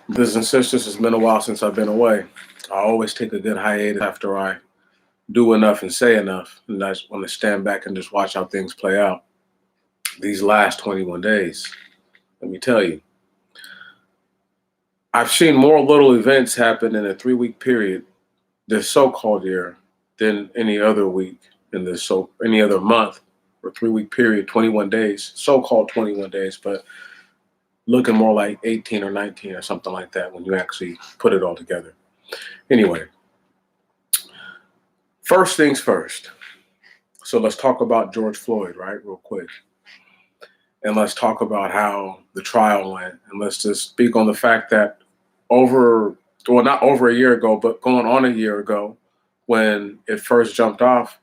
Brothers and sisters, it's been a while since I've been away. I always take a good hiatus after I do enough and say enough, and I just want to stand back and just watch how things play out. These last 21 days, let me tell you, I've seen more little events happen in a 3 week period this so-called year than any other week in this any other month or 3 week period, 21 days, so-called 21 days, but looking more like 18 or 19 or something like that when you actually put it all together. Anyway, first things first. So let's talk about George Floyd, right, real quick. And let's talk about how the trial went. And let's just speak on the fact that not over a year ago, but going on a year ago, when it first jumped off,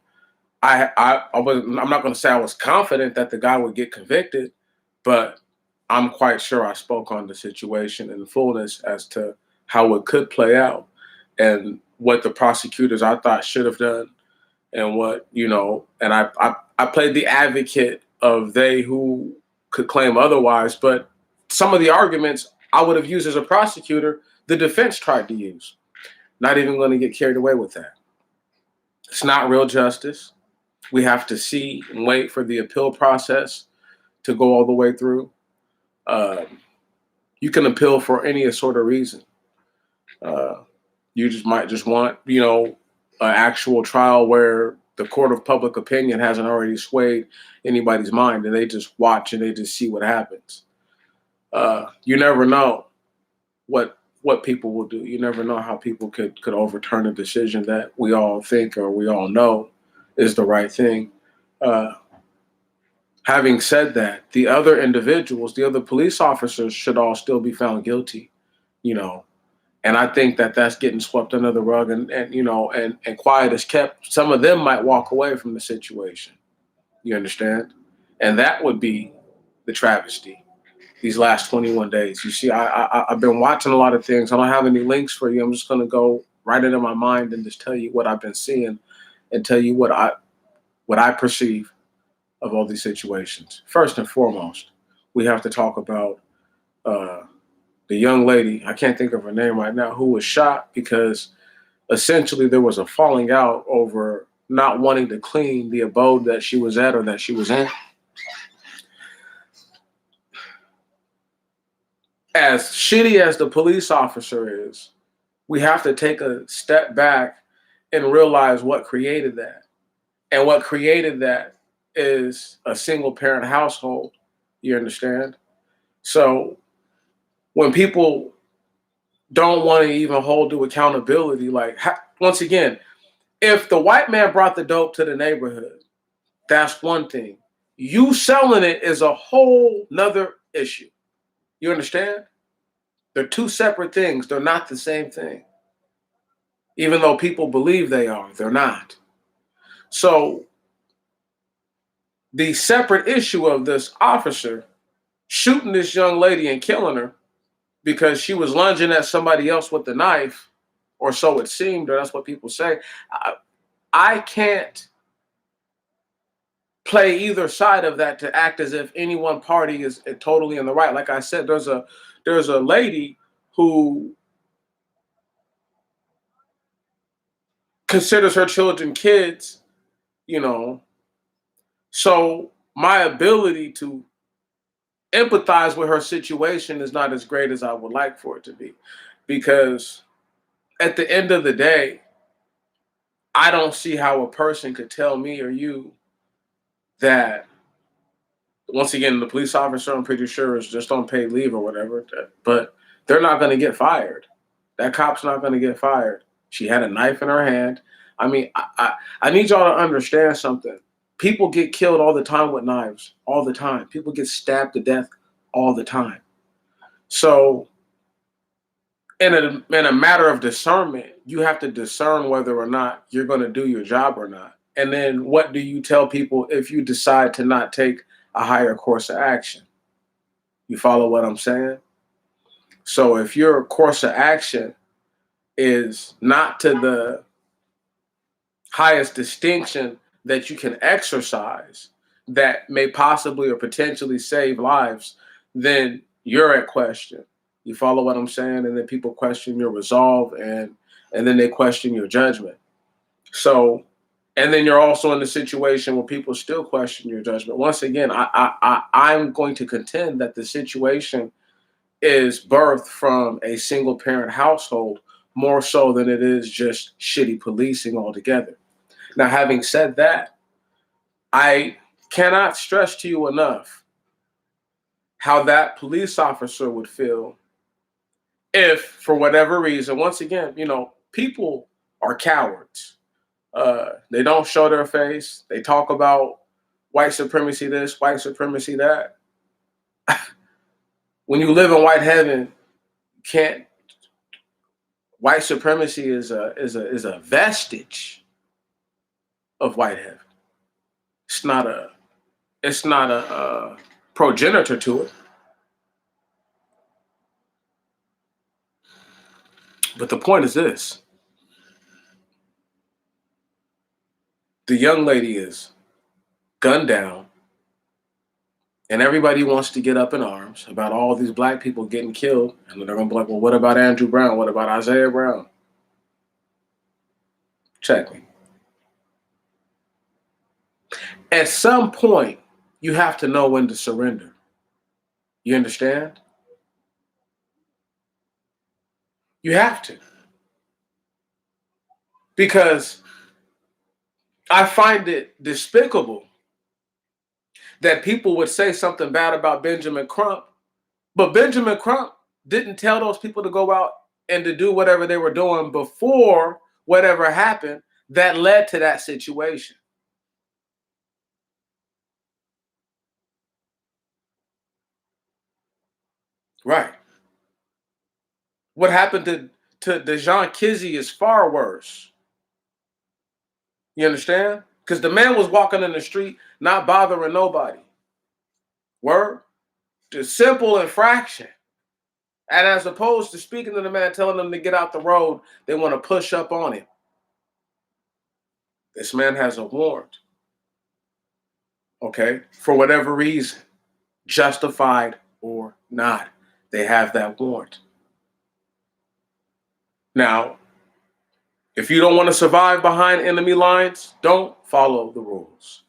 I'm not going to say I was confident that the guy would get convicted, but I'm quite sure I spoke on the situation in fullness as to how it could play out and what the prosecutors I thought should have done and and I played the advocate of they who could claim otherwise, but some of the arguments I would have used as a prosecutor, the defense tried to use. Not even going to get carried away with that. It's not real justice. We have to see and wait for the appeal process to go all the way through. You can appeal for any sort of reason. You might just want, an actual trial where the court of public opinion hasn't already swayed anybody's mind, and they just watch and they just see what happens. You never know what people will do. You never know how people could overturn a decision that we all think or we all know is the right thing. Uh, Having said that, the other individuals, the other police officers, should all still be found guilty. You know, and I think that that's getting swept under the rug, and quiet is kept. Some of them might walk away from the situation. You understand? And that would be the travesty. These last 21 days. You see, I've been watching a lot of things. I don't have any links for you. I'm just going to go right into my mind and just tell you what I've been seeing and tell you what I perceive of all these situations. First and foremost, we have to talk about uh, the young lady, I can't think of her name right now, who was shot because essentially there was a falling out over not wanting to clean the abode that she was at or that she was in. As shitty as the police officer is, we have to take a step back and realize what created that. And what created that is a single parent household. You understand? So when people don't want to even hold to accountability, once again, if the white man brought the dope to the neighborhood, that's one thing. You selling it is a whole nother issue. You understand? They're two separate things. They're not the same thing. Even though people believe they are, they're not. So the separate issue of this officer shooting this young lady and killing her because she was lunging at somebody else with the knife, or so it seemed, or that's what people say. I can't play either side of that to act as if any one party is totally in the right. Like I said, there's a lady who considers her children kids, you know. So my ability to empathize with her situation is not as great as I would like for it to be. Because at the end of the day, I don't see how a person could tell me or you that, once again, the police officer, I'm pretty sure, is just on paid leave or whatever, but they're not going to get fired. That cop's not going to get fired. She had a knife in her hand. I mean, I need y'all to understand something. People get killed all the time with knives, all the time. People get stabbed to death all the time. So in a matter of discernment, you have to discern whether or not you're going to do your job or not. And then what do you tell people if you decide to not take a higher course of action? You follow what I'm saying? So if your course of action is not to the highest distinction that you can exercise that may possibly or potentially save lives, then you're at question. You follow what I'm saying? And then people question your resolve, and then they question your judgment. So, and then you're also in the situation where people still question your judgment. Once again, I'm going to contend that the situation is birthed from a single parent household more so than it is just shitty policing altogether. Now, having said that, I cannot stress to you enough how that police officer would feel if, for whatever reason, once again, people are cowards. They don't show their face. They talk about white supremacy this, white supremacy that. When you live in white heaven, can't white supremacy is a vestige of white heaven. It's not a progenitor to it. But the point is this: the young lady is gunned down, and everybody wants to get up in arms about all these black people getting killed. And they're going to be like, well, what about Andrew Brown? What about Isaiah Brown? Check me. At some point, you have to know when to surrender. You understand? You have to. Because I find it despicable that people would say something bad about Benjamin Crump, but Benjamin Crump didn't tell those people to go out and to do whatever they were doing before whatever happened that led to that situation. Right. What happened to DeJohn Kizzy is far worse. You understand? Because the man was walking in the street, not bothering nobody. Word? Just simple infraction. And as opposed to speaking to the man, telling them to get out the road, they want to push up on him. This man has a warrant. Okay? For whatever reason, justified or not, they have that warrant. Now, if you don't want to survive behind enemy lines, don't follow the rules.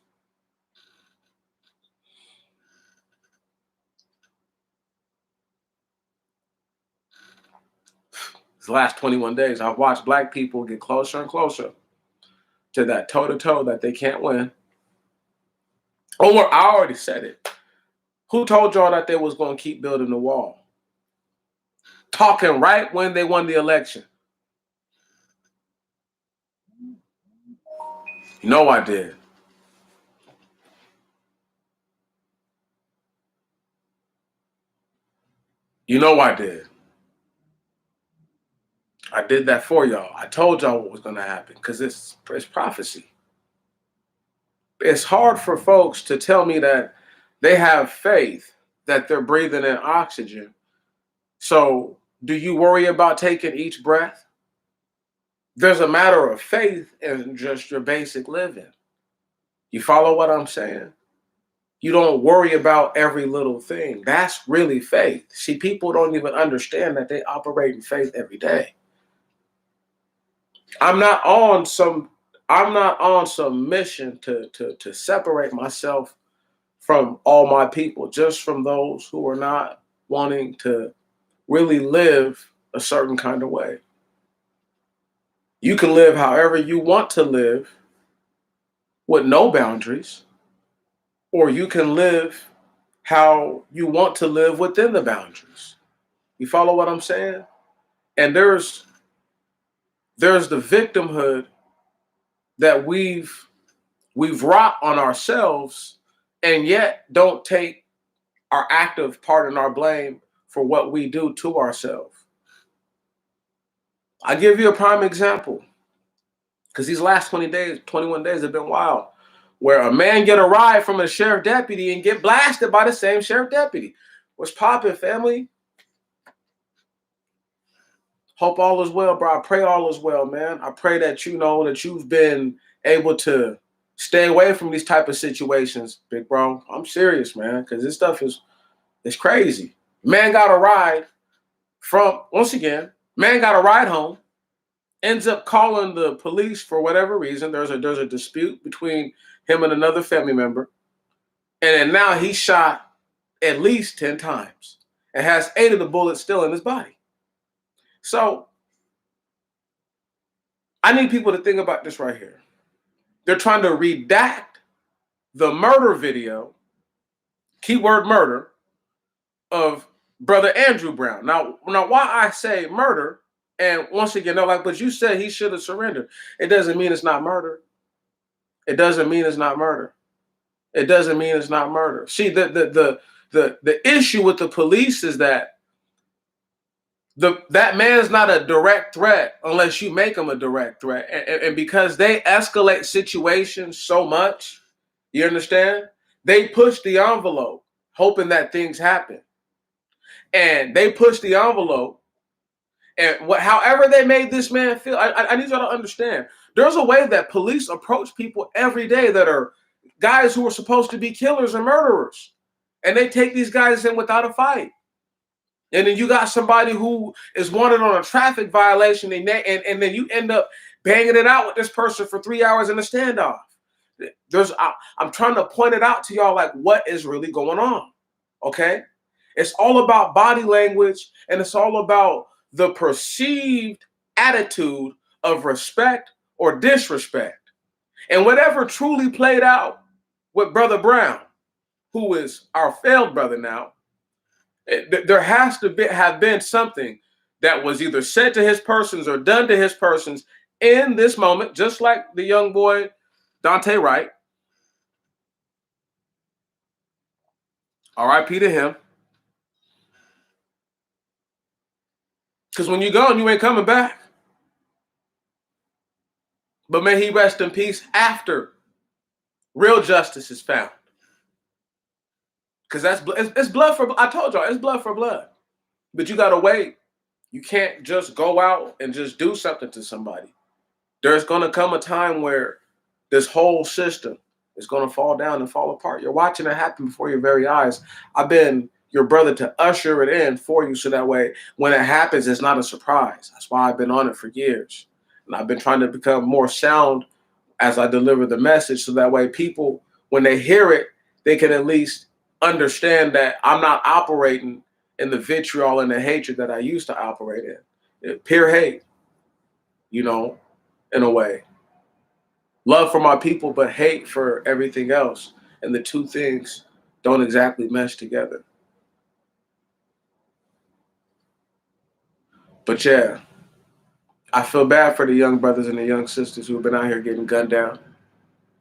These last 21 days, I've watched black people get closer and closer to that toe-to-toe that they can't win. I already said it. Who told y'all that they was going to keep building the wall? Talking right when they won the election. You know I did. You know I did. I did that for y'all. I told y'all what was going to happen because it's prophecy. It's hard for folks to tell me that they have faith that they're breathing in oxygen. So do you worry about taking each breath? There's a matter of faith in just your basic living. You follow what I'm saying? You don't worry about every little thing. That's really faith. See, people don't even understand that they operate in faith every day. I'm not on some mission to separate myself from all my people, just from those who are not wanting to really live a certain kind of way. You can live however you want to live with no boundaries, or you can live how you want to live within the boundaries. You follow what I'm saying? And there's the victimhood that we've wrought on ourselves, and yet don't take our active part in our blame for what we do to ourselves. I give you a prime example, because these last 21 days have been wild, where a man get a ride from a sheriff deputy and get blasted by the same sheriff deputy. What's popping, family? Hope all is well, bro. I pray all is well, man. I pray that you know that you've been able to stay away from these type of situations, big bro. I'm serious, man, because this stuff is crazy. Man got a ride from, once again, man got a ride home, ends up calling the police for whatever reason. There's a dispute between him and another family member. And then now he's shot at least 10 times and has 8 of the bullets still in his body. So I need people to think about this right here. They're trying to redact the murder video, keyword murder, of brother Andrew Brown. Now why I say murder, and once again, they're like, but you said he should have surrendered. It doesn't mean it's not murder. It doesn't mean it's not murder. It doesn't mean it's not murder. See, the issue with the police is that that man's not a direct threat unless you make him a direct threat. And because they escalate situations so much, you understand? They push the envelope hoping that things happen. And they push the envelope. And however they made this man feel, I need y'all to understand. There's a way that police approach people every day that are guys who are supposed to be killers and murderers. And they take these guys in without a fight. And then you got somebody who is wanted on a traffic violation, and then you end up banging it out with this person for 3 hours in a standoff. I'm trying to point it out to y'all, like, what is really going on, okay? It's all about body language, and it's all about the perceived attitude of respect or disrespect. And whatever truly played out with Brother Brown, who is our failed brother now, there has to have been something that was either said to his persons or done to his persons in this moment, just like the young boy Daunte Wright. R.I.P. to him. Because when you're gone, you ain't coming back. But may he rest in peace after real justice is found. Because it's blood for, I told y'all, it's blood for blood. But you got to wait. You can't just go out and just do something to somebody. There's going to come a time where this whole system is going to fall down and fall apart. You're watching it happen before your very eyes. I've been your brother to usher it in for you so that way when it happens, it's not a surprise. That's why I've been on it for years. And I've been trying to become more sound as I deliver the message so that way people, when they hear it, they can at least understand that I'm not operating in the vitriol and the hatred that I used to operate in. Pure hate, in a way. Love for my people, but hate for everything else. And the two things don't exactly mesh together. But yeah, I feel bad for the young brothers and the young sisters who have been out here getting gunned down.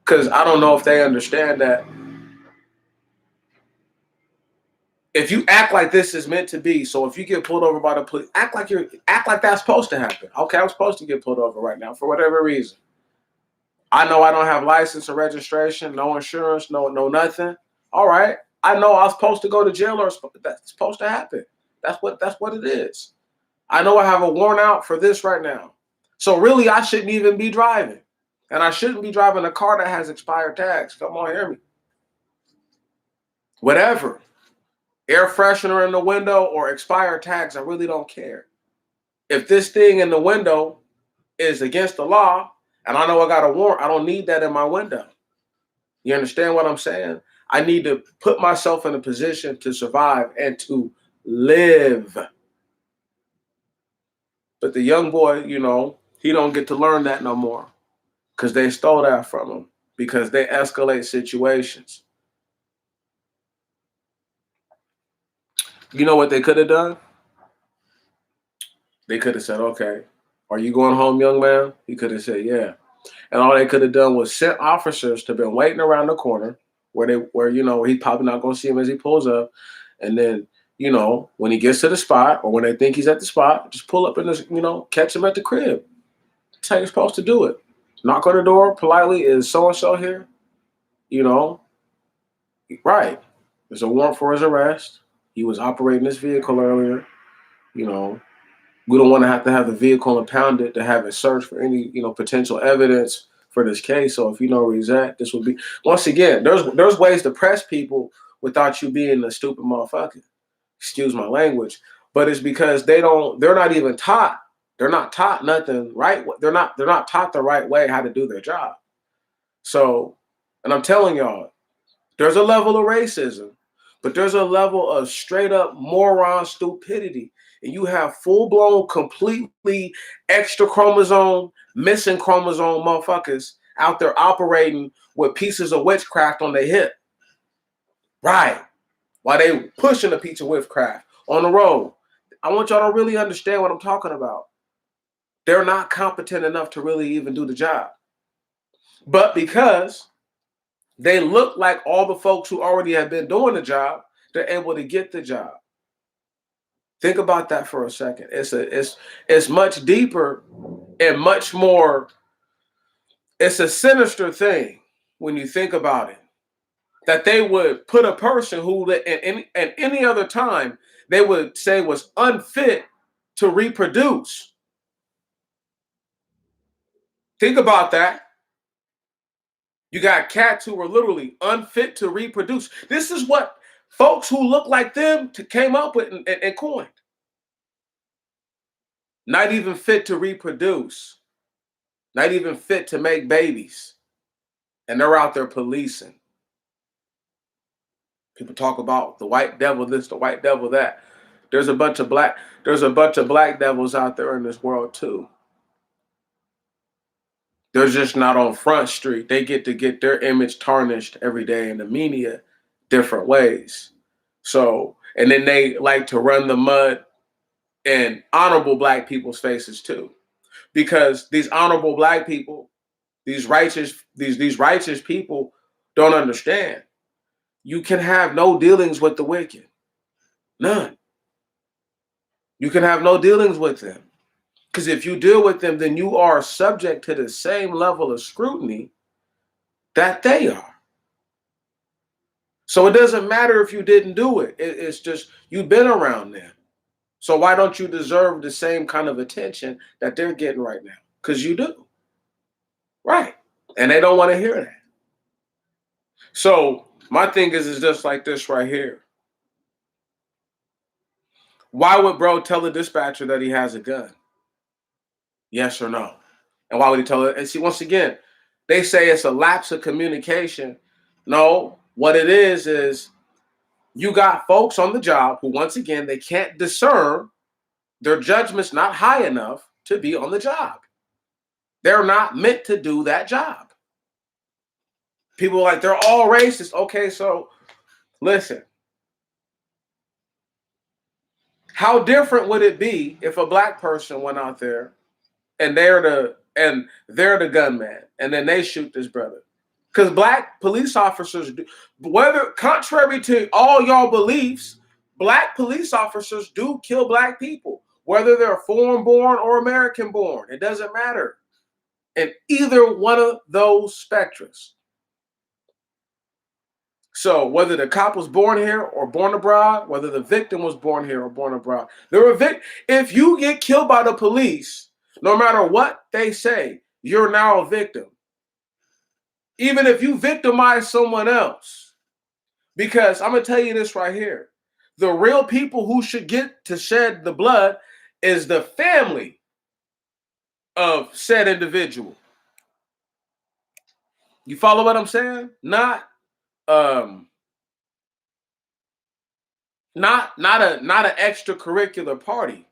Because I don't know if they understand that if you act like this is meant to be, so if you get pulled over by the police, act like that's supposed to happen. Okay, I'm supposed to get pulled over right now for whatever reason. I know I don't have license or registration, no insurance, no nothing. All right, I know I was supposed to go to jail, or that's supposed to happen. That's what it is. I know I have a warrant out for this right now. So really, I shouldn't even be driving, and I shouldn't be driving a car that has expired tags. Come on, hear me. Whatever. Air freshener in the window or expired tags, I really don't care. If this thing in the window is against the law and I know I got a warrant, I don't need that in my window. You understand what I'm saying? I need to put myself in a position to survive and to live. But the young boy, he don't get to learn that no more because they stole that from him because they escalate situations. You know what they could have done? They could have said, okay, are you going home, young man? He could have said, yeah. And all they could have done was sent officers to been waiting around the corner where he's probably not going to see him as he pulls up. And then, when he gets to the spot or when they think he's at the spot, just pull up and catch him at the crib. That's how you're supposed to do it. Knock on the door politely. Is so-and-so here? Right. There's a warrant for his arrest. He was operating this vehicle earlier. We don't want to have the vehicle impounded to have it searched for any, potential evidence for this case. So if you know where he's at, this would be, once again, there's ways to press people without you being a stupid motherfucker. Excuse my language. but it's because they're not even taught. They're not taught nothing right. They're not taught the right way how to do their job. So, and I'm telling y'all, there's a level of racism, but there's a level of straight up moron stupidity. And you have full blown, completely extra chromosome, missing chromosome motherfuckers out there operating with pieces of witchcraft on their hip. Right. While they pushing a piece of witchcraft on the road. I want y'all to really understand what I'm talking about. They're not competent enough to really even do the job. But because they look like all the folks who already have been doing the job, they're able to get the job. Think about that for a second. It's much deeper and much more. It's a sinister thing when you think about it. That they would put a person who at any other time they would say was unfit to reproduce. Think about that. You got cats who were literally unfit to reproduce. This is what folks who look like them came up with and coined. Not even fit to reproduce. Not even fit to make babies. And they're out there policing. People talk about the white devil this, the white devil that. There's a bunch of black devils out there in this world too. They're just not on Front Street. They get their image tarnished every day in the media different ways. So, and then they like to run the mud in honorable black people's faces too. Because these honorable black people, these righteous people don't understand. You can have no dealings with the wicked. None. You can have no dealings with them. Because if you deal with them, then you are subject to the same level of scrutiny that they are. So it doesn't matter if you didn't do it. It's just you've been around them. So why don't you deserve the same kind of attention that they're getting right now? Because you do. Right. And they don't want to hear that. So my thing is just like this right here. Why would bro tell the dispatcher that he has a gun? Yes or no? And why would he tell it? And see, once again, they say it's a lapse of communication. No, what it is you got folks on the job who, once again, they can't discern. Their judgment's not high enough to be on the job. They're not meant to do that job. People are like, they're all racist. Okay, so listen. How different would it be if a black person went out there and they're the gunman and then they shoot this brother? Because black police officers do, whether contrary to all y'all beliefs, black police officers do kill black people, whether they're foreign born or American born. It doesn't matter. In either one of those spectrums. So whether the cop was born here or born abroad, whether the victim was born here or born abroad, if you get killed by the police, no matter what they say, you're now a victim. Even if you victimize someone else. Because I'm going to tell you this right here. The real people who should get to shed the blood is the family of said individual. You follow what I'm saying? Not an extracurricular party.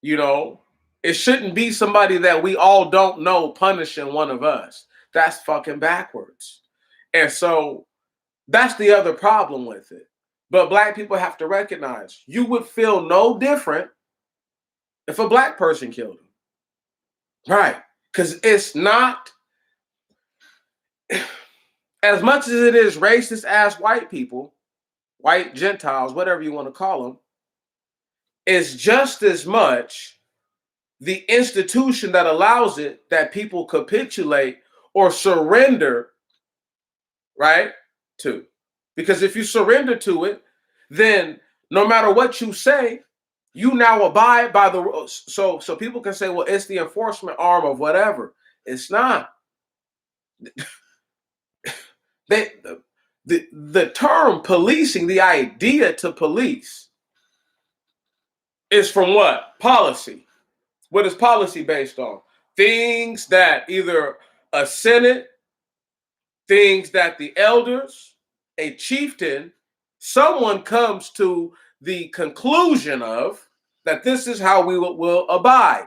You know, it shouldn't be somebody that we all don't know punishing one of us. That's fucking backwards. And so that's the other problem with it. But black people have to recognize you would feel no different if a black person killed him. Right. Because it's not, as much as it is racist ass white people, white Gentiles, whatever you want to call them, it's just as much the institution that allows it that people capitulate or surrender, right, to. Because if you surrender to it, then no matter what you say, you now abide by the rules. So people can say, well, it's the enforcement arm of whatever. It's not. The term policing, the idea to police, is from what? Policy. What is policy based on? Things that either a Senate, things that the elders, a chieftain, someone comes to the conclusion of that this is how we will abide.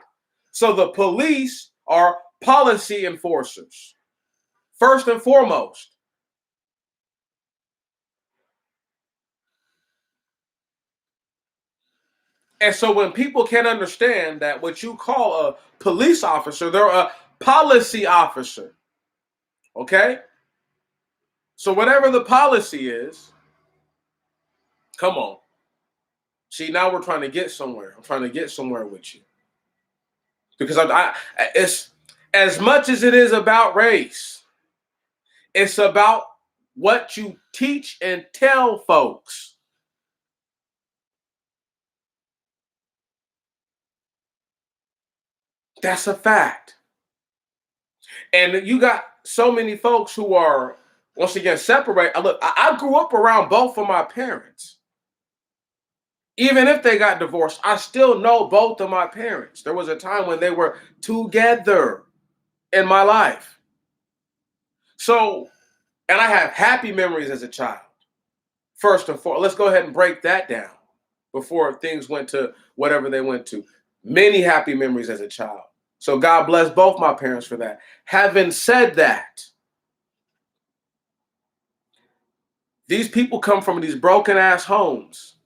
So the police are policy enforcers, first and foremost. And so when people can't understand that what you call a police officer, they're a policy officer. Okay? So whatever the policy is, come on. See, now we're trying to get somewhere. I'm trying to get somewhere with you. Because it's as much as it is about race, it's about what you teach and tell folks. That's a fact. And you got so many folks who are, once again, separate. Look, I grew up around both of my parents. Even if they got divorced, I still know both of my parents. There was a time when they were together in my life. So, and I have happy memories as a child. First and foremost, let's go ahead and break that down before things went to whatever they went to. Many happy memories as a child. So God bless both my parents for that. Having said that, these people come from these broken ass homes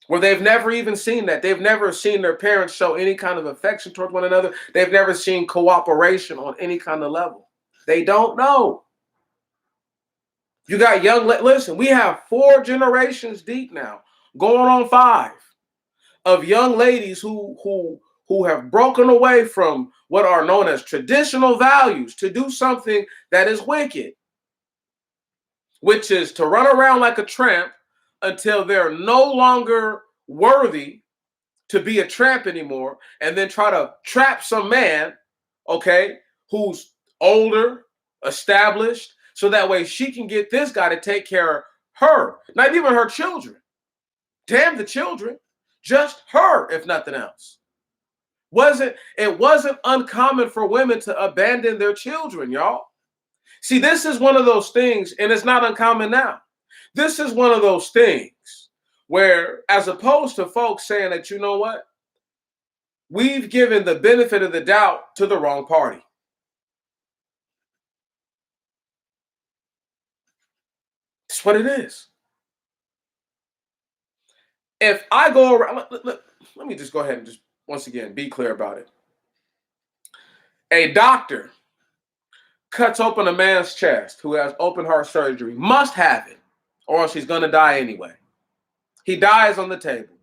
where they've never even seen that. They've never seen their parents show any kind of affection towards one another. They've never seen cooperation on any kind of level. They don't know. You got listen, we have 4 generations deep now, going on 5, of young ladies who have broken away from what are known as traditional values to do something that is wicked, which is to run around like a tramp until they're no longer worthy to be a tramp anymore, and then try to trap some man, okay, who's older, established, so that way she can get this guy to take care of her, not even her children. Damn the children, just her, if nothing else. It wasn't uncommon for women to abandon their children, y'all. See, this is one of those things, and it's not uncommon now. This is one of those things where, as opposed to folks saying that, you know what, we've given the benefit of the doubt to the wrong party. That's what it is. If I go around, let me just go ahead and just once again be clear about it. A doctor cuts open a man's chest who has open heart surgery, must have it, or else he's going to die anyway. He dies on the table.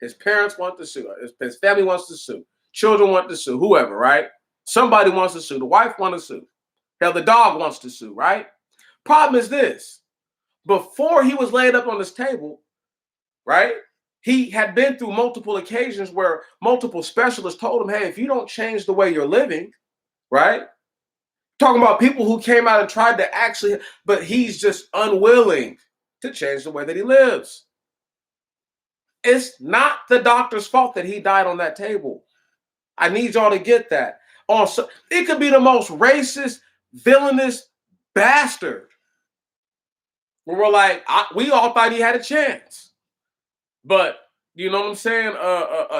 His parents want to sue. His family wants to sue. Children want to sue. Whoever, right? Somebody wants to sue. The wife wants to sue. Hell, the dog wants to sue, right? Problem is this. Before he was laid up on this table, right, he had been through multiple occasions where multiple specialists told him, hey, if you don't change the way you're living, right? Talking about people who came out and tried to actually, but he's just unwilling to change the way that he lives. It's not the doctor's fault that he died on that table. I need y'all to get that. Also, it could be the most racist, villainous bastard. Where we're like, we all thought he had a chance. But, you know what I'm saying?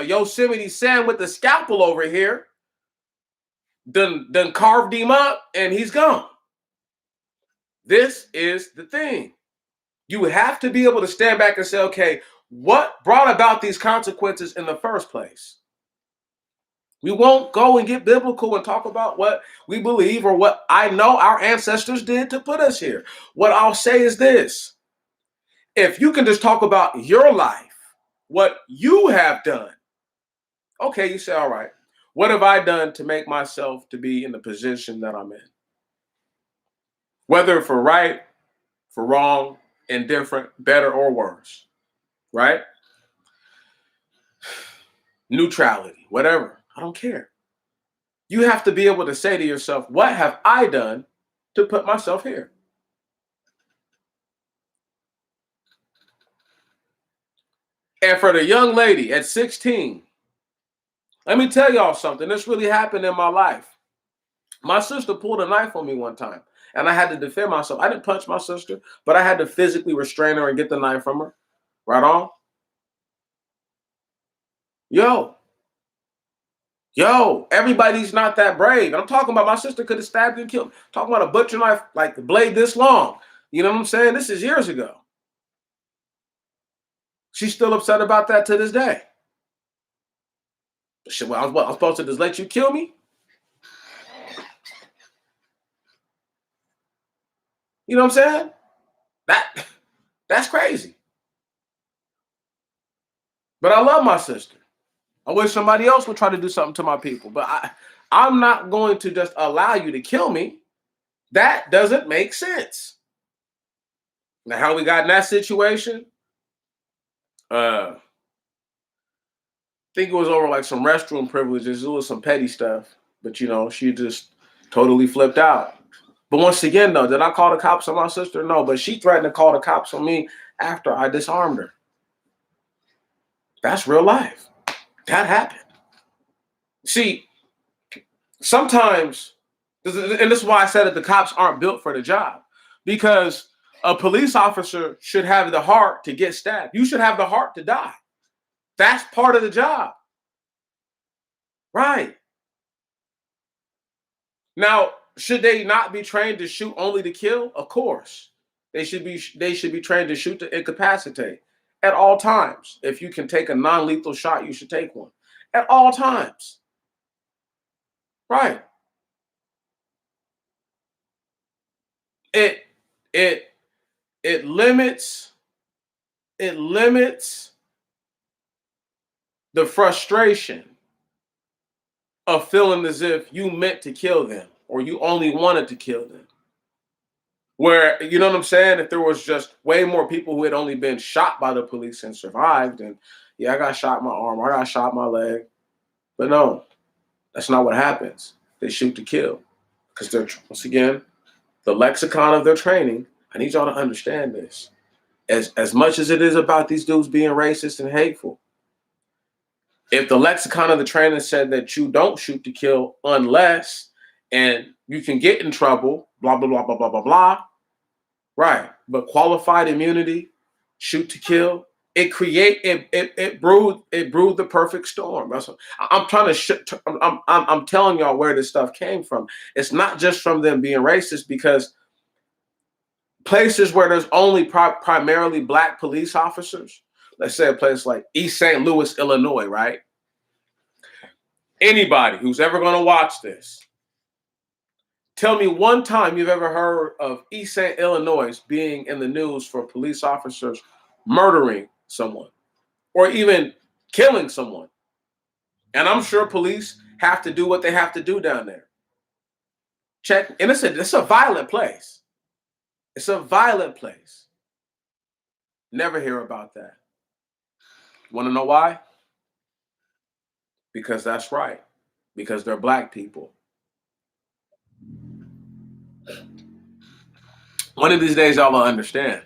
Yosemite Sam with the scalpel over here done carved him up and he's gone. This is the thing. You have to be able to stand back and say, okay, what brought about these consequences in the first place? We won't go and get biblical and talk about what we believe or what I know our ancestors did to put us here. What I'll say is this. If you can just talk about your life, what you have done, okay, you say, all right, what have I done to make myself to be in the position that I'm in? Whether for right, for wrong, indifferent, better or worse, right? Neutrality, whatever. I don't care. You have to be able to say to yourself, what have I done to put myself here? And for the young lady at 16, let me tell y'all something. This really happened in my life. My sister pulled a knife on me one time, and I had to defend myself. I didn't punch my sister, but I had to physically restrain her and get the knife from her. Right on? Yo, everybody's not that brave. And I'm talking about my sister could have stabbed and killed me. Talking about a butcher knife, like the blade this long. You know what I'm saying? This is years ago. She's still upset about that to this day. Shit, well, I'm supposed to just let you kill me? You know what I'm saying? That's crazy. But I love my sister. I wish somebody else would try to do something to my people. But I'm not going to just allow you to kill me. That doesn't make sense. Now, how we got in that situation? I think it was over like some restroom privileges. It was some petty stuff. But she just totally flipped out. But once again, though, did I call the cops on my sister? No, but she threatened to call the cops on me after I disarmed her. That's real life. That happened. See, sometimes, and this is why I said that the cops aren't built for the job, because a police officer should have the heart to get stabbed. You should have the heart to die. That's part of the job. Right. Now, should they not be trained to shoot only to kill? Of course. They should be trained to shoot to incapacitate at all times. If you can take a non-lethal shot, you should take one at all times. Right. It it it limits the frustration of feeling as if you meant to kill them or you only wanted to kill them. Where, you know what I'm saying? If there was just way more people who had only been shot by the police and survived, and yeah, I got shot in my arm, I got shot in my leg. But no, that's not what happens. They shoot to kill. Because they're, once again, the lexicon of their training, I need y'all to understand this. As much as it is about these dudes being racist and hateful, if the lexicon of the training said that you don't shoot to kill unless, and you can get in trouble, blah, blah, blah, blah, blah, blah, blah. Right. But qualified immunity, shoot to kill, it brewed the perfect storm. That's what, I'm trying to I'm telling y'all where this stuff came from. It's not just from them being racist, because places where there's only primarily black police officers, let's say a place like East St. Louis, Illinois, right? Anybody who's ever going to watch this, tell me one time you've ever heard of East St. Illinois being in the news for police officers murdering someone or even killing someone. And I'm sure police have to do what they have to do down there. Check, and it's a violent place. It's a violent place. Never hear about that. Want to know why? Because that's right. Because they're black people. One of these days, y'all will understand.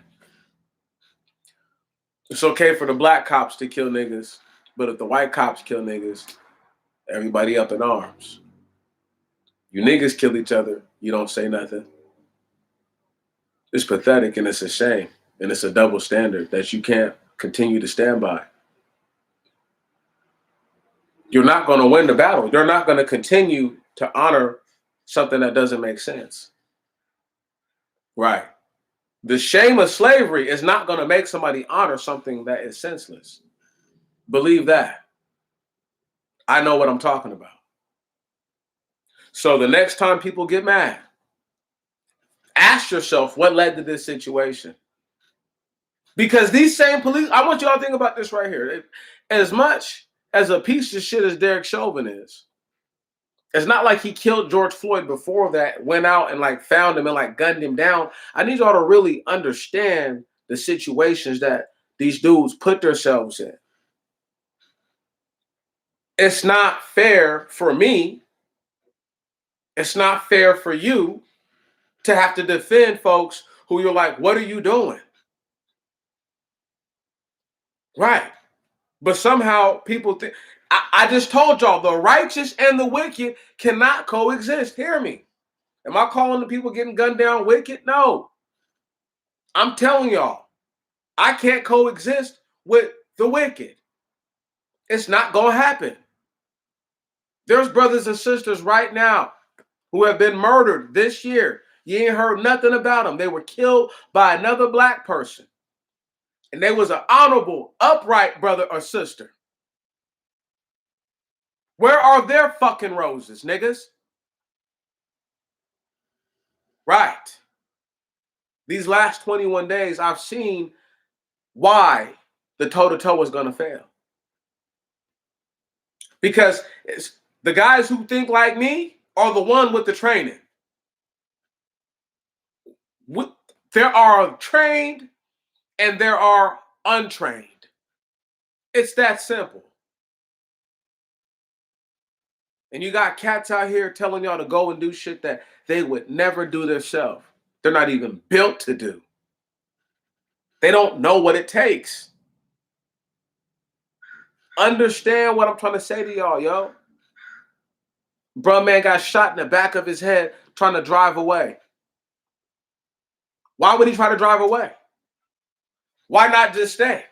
It's okay for the black cops to kill niggas, but if the white cops kill niggas, everybody up in arms. You niggas kill each other, you don't say nothing. It's pathetic and it's a shame. And it's a double standard that you can't continue to stand by. You're not going to win the battle. You're not going to continue to honor something that doesn't make sense. Right. The shame of slavery is not going to make somebody honor something that is senseless. Believe that. I know what I'm talking about. So the next time people get mad, ask yourself what led to this situation. Because these same police, I want you all to think about this right here. As much as a piece of shit as Derek Chauvin is, it's not like he killed George Floyd before that, went out and like found him and like gunned him down. I need y'all to really understand the situations that these dudes put themselves in. It's not fair for me. It's not fair for you to have to defend folks who you're like, what are you doing? Right. But somehow people think, I just told y'all, the righteous and the wicked cannot coexist. Hear me. Am I calling the people getting gunned down wicked? No. I'm telling y'all, I can't coexist with the wicked. It's not going to happen. There's brothers and sisters right now who have been murdered this year. You ain't heard nothing about them. They were killed by another black person. And they was an honorable, upright brother or sister. Where are their fucking roses, niggas? Right. These last 21 days, I've seen why the toe-to-toe was going to fail. Because the guys who think like me are the one with the training. There are trained and there are untrained. It's that simple. And you got cats out here telling y'all to go and do shit that they would never do themselves. They're not even built to do. They don't know what it takes. Understand what I'm trying to say to y'all, yo. Bruh, man got shot in the back of his head trying to drive away. Why would he try to drive away? Why not just stay?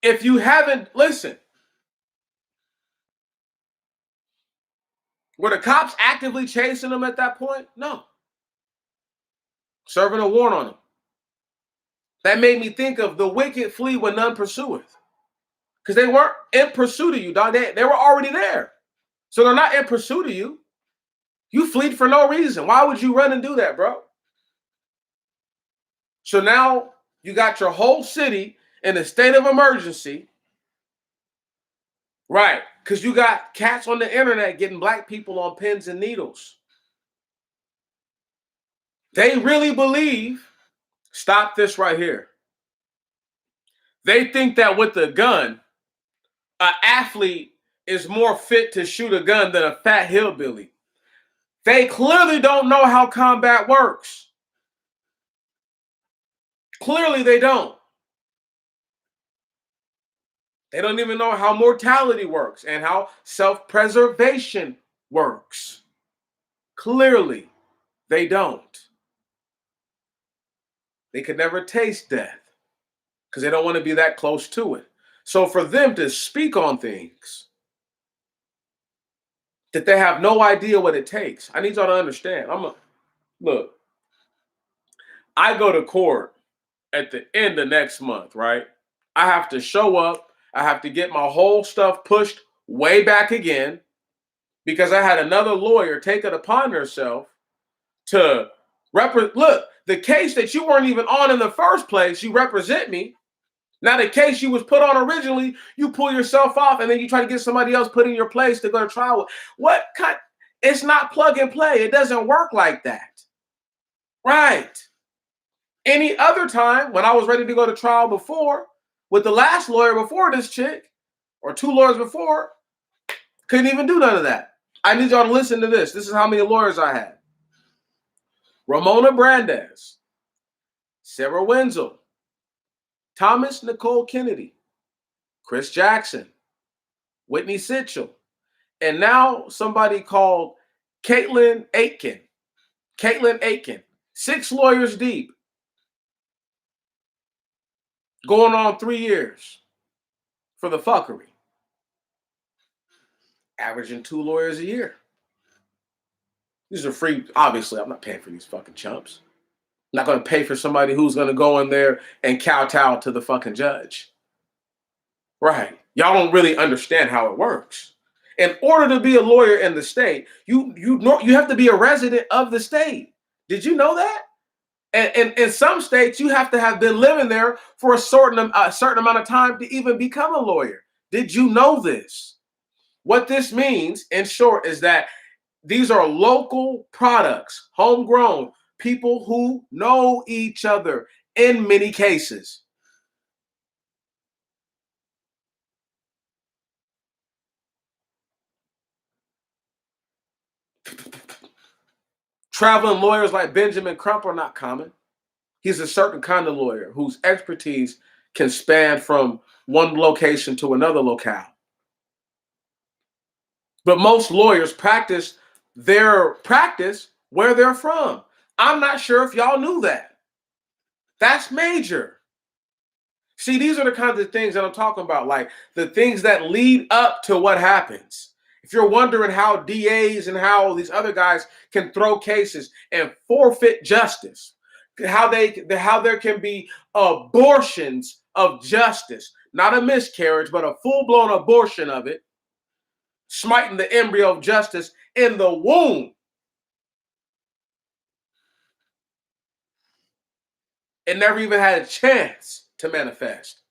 If you haven't, listen, were the cops actively chasing him at that point? No. Serving a warrant on him. That made me think of the wicked flee when none pursueth. Because they weren't in pursuit of you, dog. They were already there. So they're not in pursuit of you. You fleed for no reason. Why would you run and do that, bro? So now you got your whole city in a state of emergency. Right. Because you got cats on the internet getting black people on pins and needles. They really believe, stop this right here. They think that with a gun, an athlete is more fit to shoot a gun than a fat hillbilly. They clearly don't know how combat works. Clearly they don't. They don't even know how mortality works and how self-preservation works. Clearly they don't. They could never taste death because they don't want to be that close to it. So for them to speak on things that they have no idea what it takes, I need y'all to understand. Look, I go to court at the end of next month, right? I have to show up. I have to get my whole stuff pushed way back again because I had another lawyer take it upon herself to look, the case that you weren't even on in the first place, you represent me. Now the case you was put on originally, you pull yourself off and then you try to get somebody else put in your place to go to trial. What kind? It's not plug and play. It doesn't work like that. Right. Any other time when I was ready to go to trial before, with the last lawyer before this chick, or two lawyers before, couldn't even do none of that. I need y'all to listen to this. This is how many lawyers I had. Ramona Brandes, Sarah Wenzel, Thomas Nicole Kennedy, Chris Jackson, Whitney Sitchell, and now somebody called Caitlin Aitken. Caitlin Aitken, 6 lawyers deep. Going on 3 years for the fuckery. Averaging 2 lawyers a year. These are free. Obviously, I'm not paying for these fucking chumps. I'm not going to pay for somebody who's going to go in there and kowtow to the fucking judge. Right. Y'all don't really understand how it works. In order to be a lawyer in the state, you have to be a resident of the state. Did you know that? And in some states, you have to have been living there for a certain amount of time to even become a lawyer. Did you know this? What this means, in short, is that these are local products, homegrown, people who know each other in many cases. Traveling lawyers like Benjamin Crump are not common. He's a certain kind of lawyer whose expertise can span from one location to another locale. But most lawyers practice their practice where they're from. I'm not sure if y'all knew that. That's major. See, these are the kinds of things that I'm talking about, like the things that lead up to what happens. If you're wondering how DAs and how these other guys can throw cases and forfeit justice, how there can be abortions of justice, not a miscarriage, but a full-blown abortion of it, smiting the embryo of justice in the womb. It never even had a chance to manifest.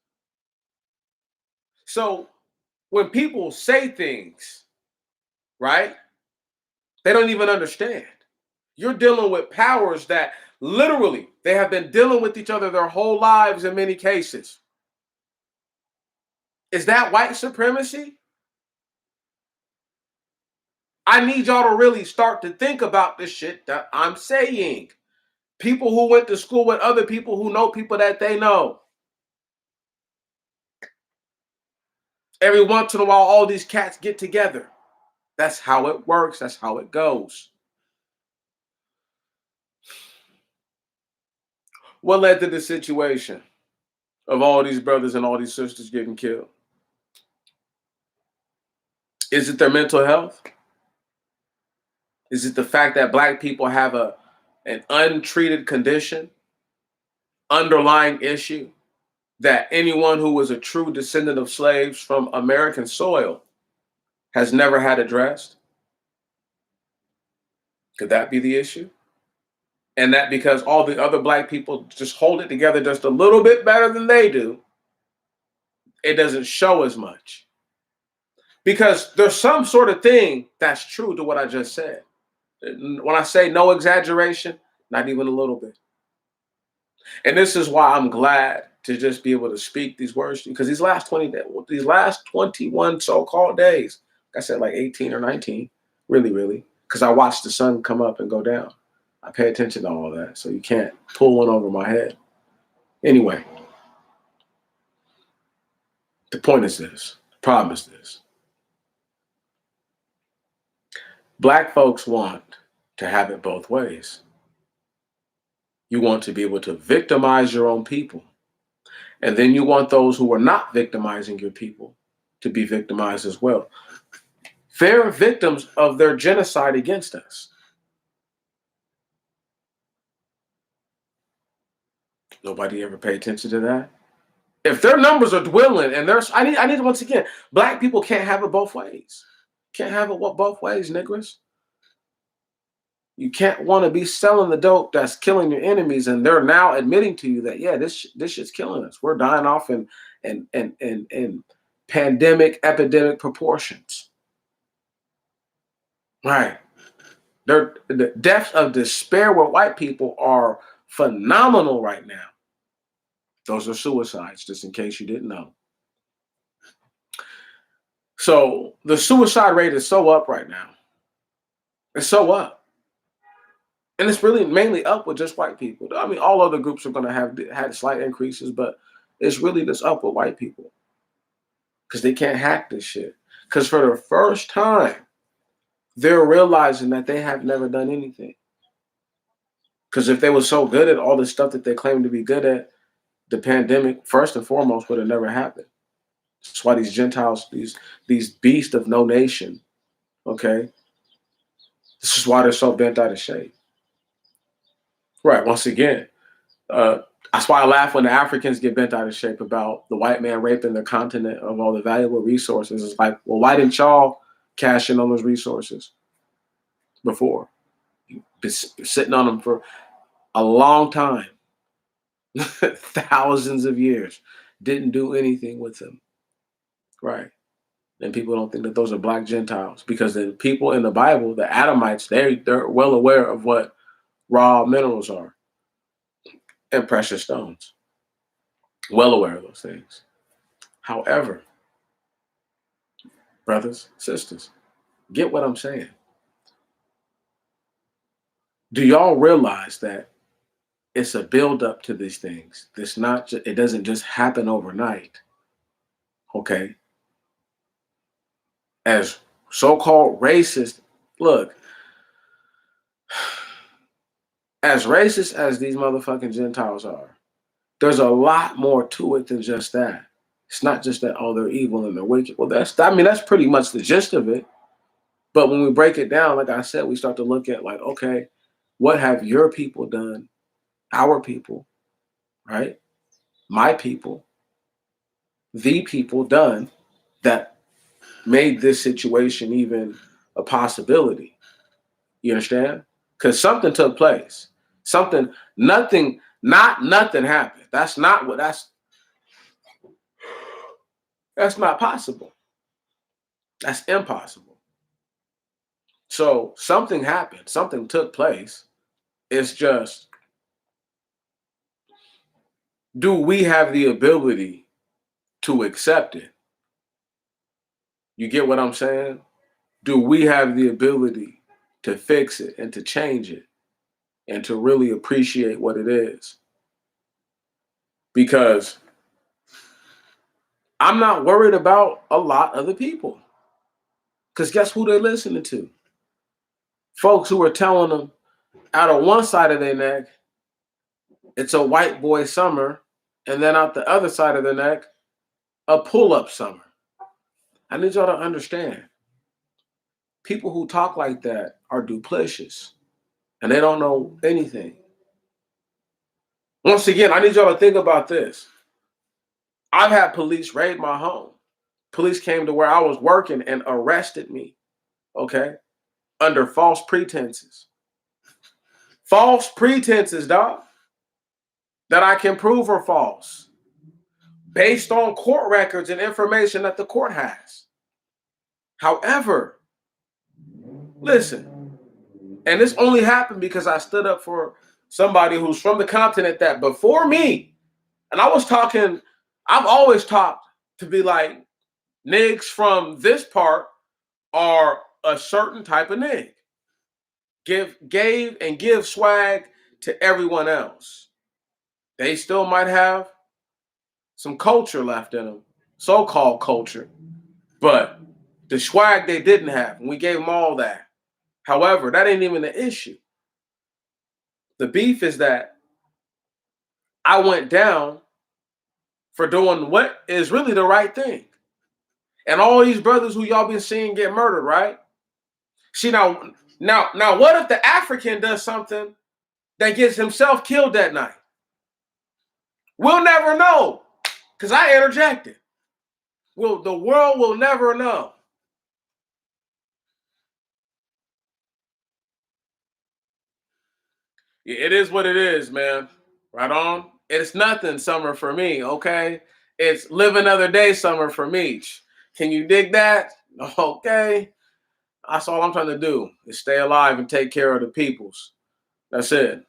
So when people say things, right, they don't even understand. You're dealing with powers that literally they have been dealing with each other their whole lives in many cases. Is that white supremacy? I need y'all to really start to think about this shit that I'm saying. People who went to school with other people who know people that they know. Every once in a while, all these cats get together. That's how it works. That's how it goes. What led to the situation of all these brothers and all these sisters getting killed? Is it their mental health? Is it the fact that black people have an untreated condition, underlying issue that anyone who was a true descendant of slaves from American soil has never had addressed? Could that be the issue? And that because all the other black people just hold it together just a little bit better than they do, it doesn't show as much. Because there's some sort of thing that's true to what I just said. When I say no exaggeration, not even a little bit. And this is why I'm glad to just be able to speak these words, because these last 21 so-called days, like I said, like 18 or 19, really, because I watched the sun come up and go down. I pay attention to all that, so you can't pull one over my head. Anyway, the point is this, the problem is this. Black folks want to have it both ways. You want to be able to victimize your own people. And then you want those who are not victimizing your people to be victimized as well. They're victims of their genocide against us. Nobody ever pay attention to that. If their numbers are dwindling and there's, I need once again, black people can't have it both ways. Can't have it both ways, niggers. You can't want to be selling the dope that's killing your enemies, and they're now admitting to you that, yeah, this shit's killing us. We're dying off in pandemic, epidemic proportions. Right. The depths of despair with white people are phenomenal right now. Those are suicides, just in case you didn't know. So the suicide rate is so up right now. It's so up. And it's really mainly up with just white people. I mean, all other groups are going to have had slight increases, but it's really just up with white people because they can't hack this shit. Because for the first time, they're realizing that they have never done anything. Because if they were so good at all the stuff that they claim to be good at, the pandemic, first and foremost, would have never happened. That's why these Gentiles, these beasts of no nation, okay? This is why they're so bent out of shape. Right, once again, that's why I laugh when the Africans get bent out of shape about the white man raping the continent of all the valuable resources. It's like, well, why didn't y'all cash in on those resources before? You've been sitting on them for a long time, thousands of years, didn't do anything with them, right? And people don't think that those are black Gentiles because the people in the Bible, the Adamites, they're well aware of what raw minerals are and precious stones. Well aware of those things. However, brothers, sisters, get what I'm saying. Do y'all realize that It's a build-up to these things. It doesn't just happen overnight. Okay. As so-called racist, look, as racist as these motherfucking Gentiles are, there's a lot more to it than just that. It's not just that, oh, they're evil and they're wicked. Well, that's pretty much the gist of it. But when we break it down, like I said, we start to look at like, okay, what have your people done? Our people, right? My people, the people done that made this situation even a possibility. You understand? Because something took place. Nothing happened. That's not possible. That's impossible. So something happened. Something took place. It's just, do we have the ability to accept it? You get what I'm saying? Do we have the ability to fix it and to change it and to really appreciate what it is? Because I'm not worried about a lot of the people. Because guess who they're listening to? Folks who are telling them out of one side of their neck, it's a white boy summer, and then out the other side of the neck, a pull-up summer. I need y'all to understand. People who talk like that are duplicitous, and they don't know anything. Once again, I need y'all to think about this. I've had police raid my home. Police came to where I was working and arrested me, okay, under false pretenses. False pretenses, dog, that I can prove are false based on court records and information that the court has. However, listen, and this only happened because I stood up for somebody who's from the continent that before me, and I've always talked to be like, niggas from this part are a certain type of nig. Give swag to everyone else. They still might have some culture left in them, so-called culture, but the swag they didn't have, and we gave them all that. However, that ain't even the issue. The beef is that I went down for doing what is really the right thing. And all these brothers who y'all been seeing get murdered, right? See, now, what if the African does something that gets himself killed that night? We'll never know, because I interjected. The world will never know. It is what it is, man. Right on. It's nothing summer for me, okay? It's live another day summer for me. Can you dig that? Okay. That's all I'm trying to do is stay alive and take care of the peoples. That's it.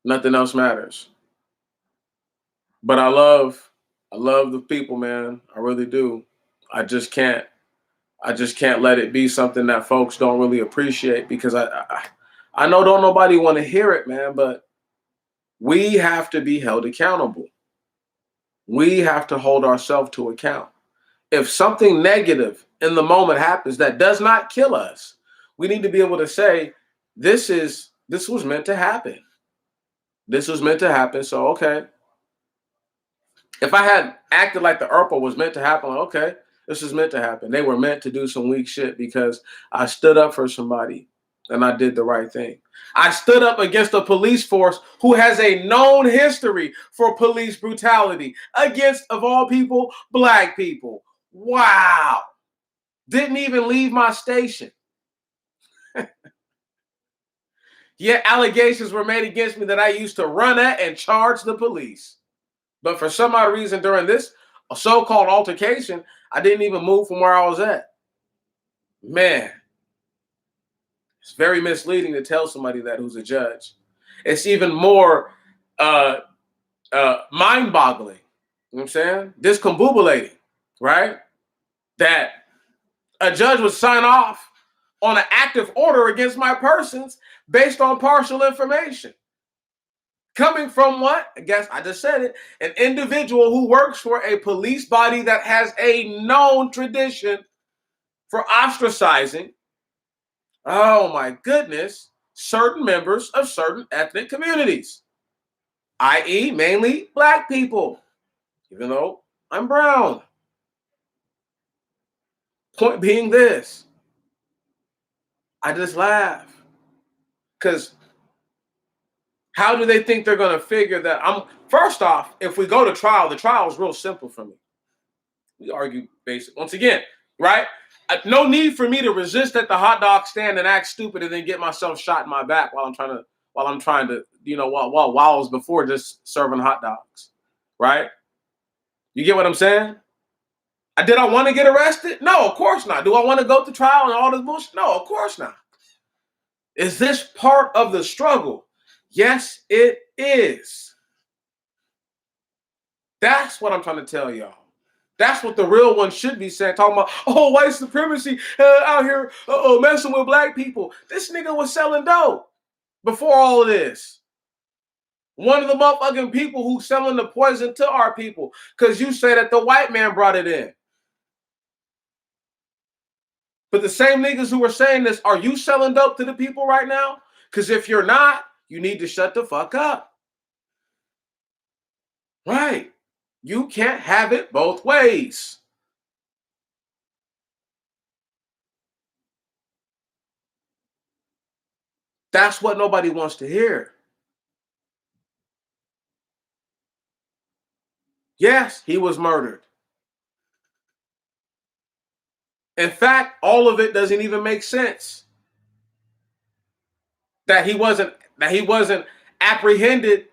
Nothing else matters. But I love the people, man. I really do. I just can't let it be something that folks don't really appreciate, because I know don't nobody want to hear it, man, but we have to be held accountable. We have to hold ourselves to account. If something negative in the moment happens that does not kill us, we need to be able to say, this was meant to happen. This was meant to happen. So, okay. If I had acted like the ERPA was meant to happen, like, okay, this is meant to happen. They were meant to do some weak shit because I stood up for somebody and I did the right thing. I stood up against a police force who has a known history for police brutality against, of all people, black people. Wow. Didn't even leave my station. Yet allegations were made against me that I used to run at and charge the police. But for some odd reason during this so-called altercation, I didn't even move from where I was at. Man, it's very misleading to tell somebody that who's a judge. It's even more mind-boggling. You know what I'm saying? Discombobulating, right? That a judge would sign off on an active order against my persons based on partial information. Coming from what? I guess I just said it. An individual who works for a police body that has a known tradition for ostracizing, oh my goodness, certain members of certain ethnic communities, i.e., mainly black people, even though I'm brown. Point being this, I just laugh. Because how do they think they're going to figure that first off, if we go to trial, the trial is real simple for me. We argue basic. Once again, right? No need for me to resist at the hot dog stand and act stupid and then get myself shot in my back while I'm trying to, while I was before just serving hot dogs. Right? You get what I'm saying? Did I want to get arrested? No, of course not. Do I want to go to trial and all this bullshit? No, of course not. Is this part of the struggle? Yes, it is. That's what I'm trying to tell y'all. That's what the real one should be saying, talking about, oh, white supremacy out here messing with black people. This nigga was selling dope before all of this. One of the motherfucking people who's selling the poison to our people because you say that the white man brought it in. But the same niggas who are saying this, are you selling dope to the people right now? Because if you're not, you need to shut the fuck up. Right. You can't have it both ways. That's what nobody wants to hear. Yes, he was murdered. In fact, all of it doesn't even make sense. That he wasn't apprehended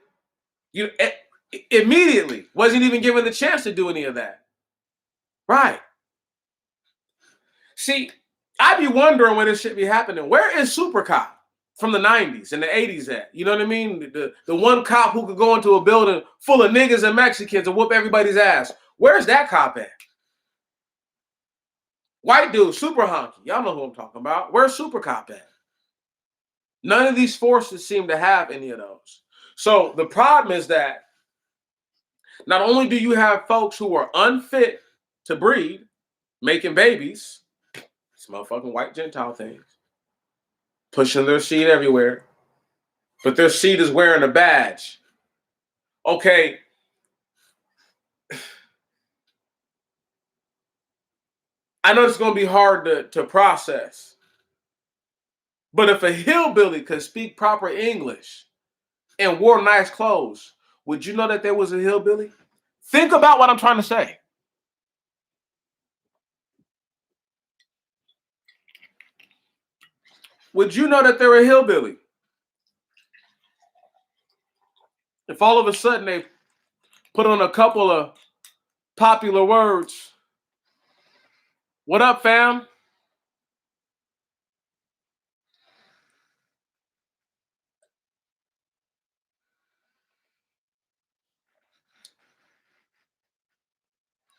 immediately. Wasn't even given the chance to do any of that. Right. See, I be wondering when this shit be happening. Where is Super Cop from the 90s and the 80s at? You know what I mean? The one cop who could go into a building full of niggas and Mexicans and whoop everybody's ass. Where's that cop at? White dude, super honky. Y'all know who I'm talking about. Where's Super Cop at? None of these forces seem to have any of those. So the problem is that not only do you have folks who are unfit to breed, making babies, these motherfucking white Gentile things, pushing their seed everywhere, but their seed is wearing a badge. Okay. I know it's going to be hard to process. But if a hillbilly could speak proper English and wore nice clothes, would you know that there was a hillbilly? Think about what I'm trying to say. Would you know that they're a hillbilly? If all of a sudden they put on a couple of popular words, what up, fam?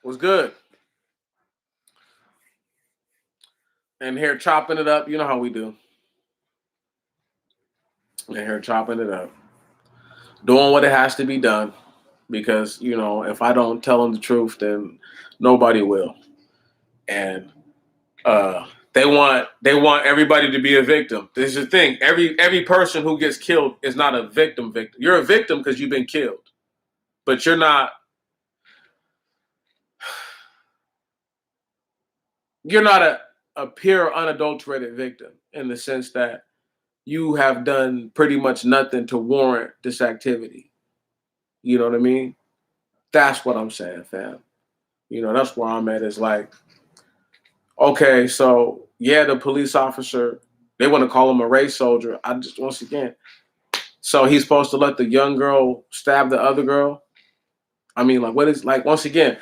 Was good. And here chopping it up. You know how we do. And here chopping it up. Doing what it has to be done. Because, if I don't tell them the truth, then nobody will. And they want everybody to be a victim. This is the thing. Every person who gets killed is not a victim. You're a victim because you've been killed. But you're not a pure, unadulterated victim in the sense that you have done pretty much nothing to warrant this activity. You know what I mean? That's what I'm saying, fam. That's where I'm at. Is like, okay, so yeah, the police officer, they want to call him a race soldier. Once again, so he's supposed to let the young girl stab the other girl? I mean, once again,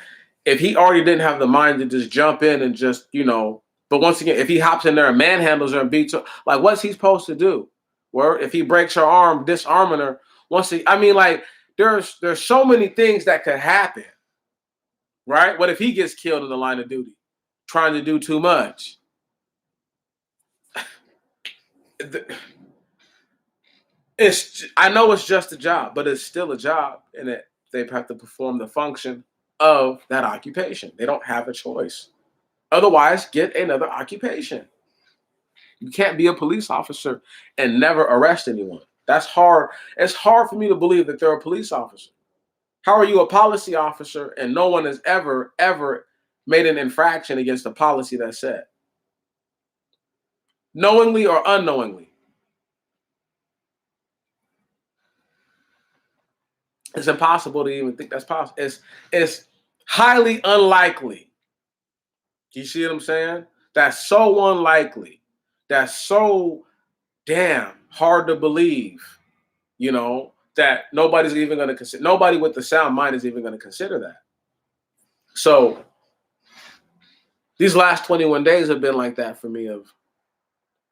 if he already didn't have the mind to just jump in and just, but once again, if he hops in there and manhandles her and beats her, what's he supposed to do? Or if he breaks her arm, disarming her, there's so many things that could happen, right? What if he gets killed in the line of duty, trying to do too much? I know it's just a job, but it's still a job, and they have to perform the function of that occupation. They don't have a choice. Otherwise, get another occupation. You can't be a police officer and never arrest anyone. That's hard. It's hard for me to believe that they're a police officer. How are you a policy officer and no one has ever made an infraction against the policy that's set? Knowingly or unknowingly. It's impossible to even think that's possible. It's highly unlikely. You see what I'm saying? That's so unlikely. That's so damn hard to believe, that nobody's even going to consider, nobody with the sound mind is even going to consider that. So these last 21 days have been like that for me of,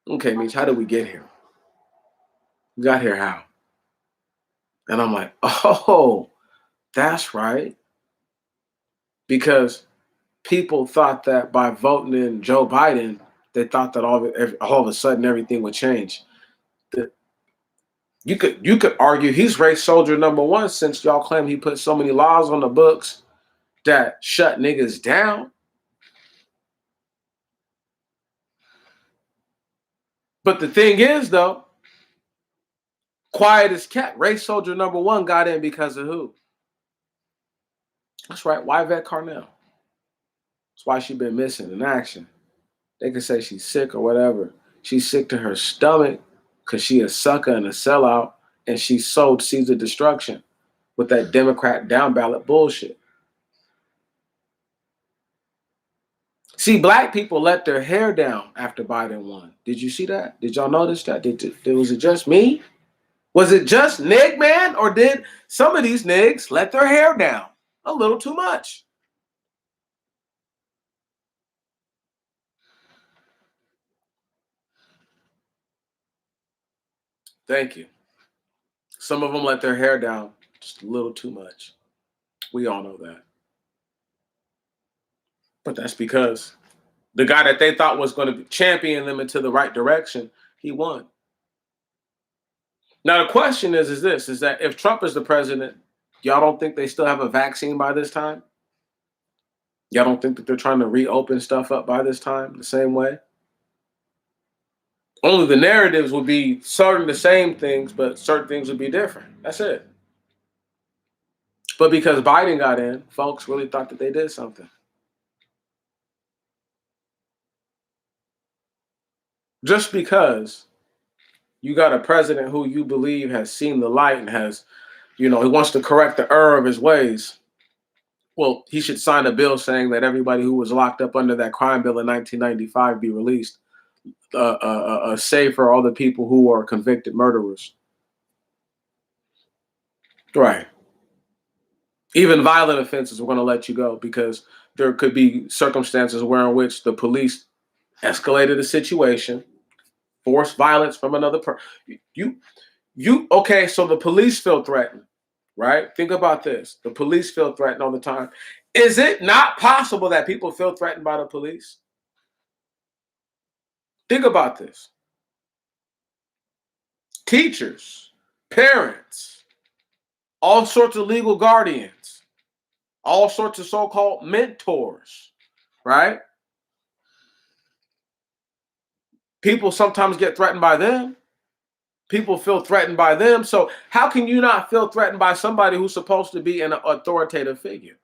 okay, Meech, how did we get here? We got here how? And I'm like, oh, that's right. Because people thought that by voting in Joe Biden, they thought that all of a sudden everything would change. You could argue he's race soldier number one, since y'all claim he put so many laws on the books that shut niggas down. But the thing is, though, quiet as kept. Race soldier number one got in because of who? That's right, Yvette Carnell. That's why she been missing in action. They could say she's sick or whatever. She's sick to her stomach because she a sucker and a sellout, and she sowed seeds of destruction with that Democrat down ballot bullshit. See, black people let their hair down after Biden won. Did you see that? Did y'all notice that? Was it just me? Was it just nig man? Or did some of these nigs let their hair down a little too much? Thank you. Some of them let their hair down just a little too much. We all know that. But that's because the guy that they thought was going to champion them into the right direction, he won. Now the question is that if Trump is the president, y'all don't think they still have a vaccine by this time? Y'all don't think that they're trying to reopen stuff up by this time the same way? Only the narratives would be certain the same things, but certain things would be different. That's it. But because Biden got in, folks really thought that they did something. Just because you got a president who you believe has seen the light and has, he wants to correct the error of his ways. Well, he should sign a bill saying that everybody who was locked up under that crime bill in 1995 be released, save for all the people who are convicted murderers. Right. Even violent offenses, we're going to let you go because there could be circumstances where in which the police escalated a situation, forced violence from another person. Okay, so the police feel threatened, right? Think about this. The police feel threatened all the time. Is it not possible that people feel threatened by the police? Think about this. Teachers, parents, all sorts of legal guardians, all sorts of so-called mentors, right? People sometimes get threatened by them. People feel threatened by them. So how can you not feel threatened by somebody who's supposed to be an authoritative figure?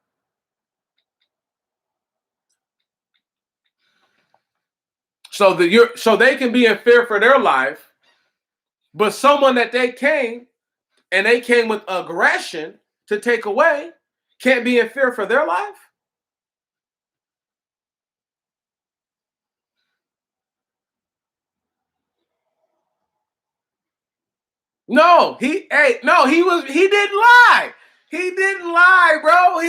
So they can be in fear for their life, but someone that they came with aggression to take away can't be in fear for their life? No, he didn't lie. He didn't lie, bro.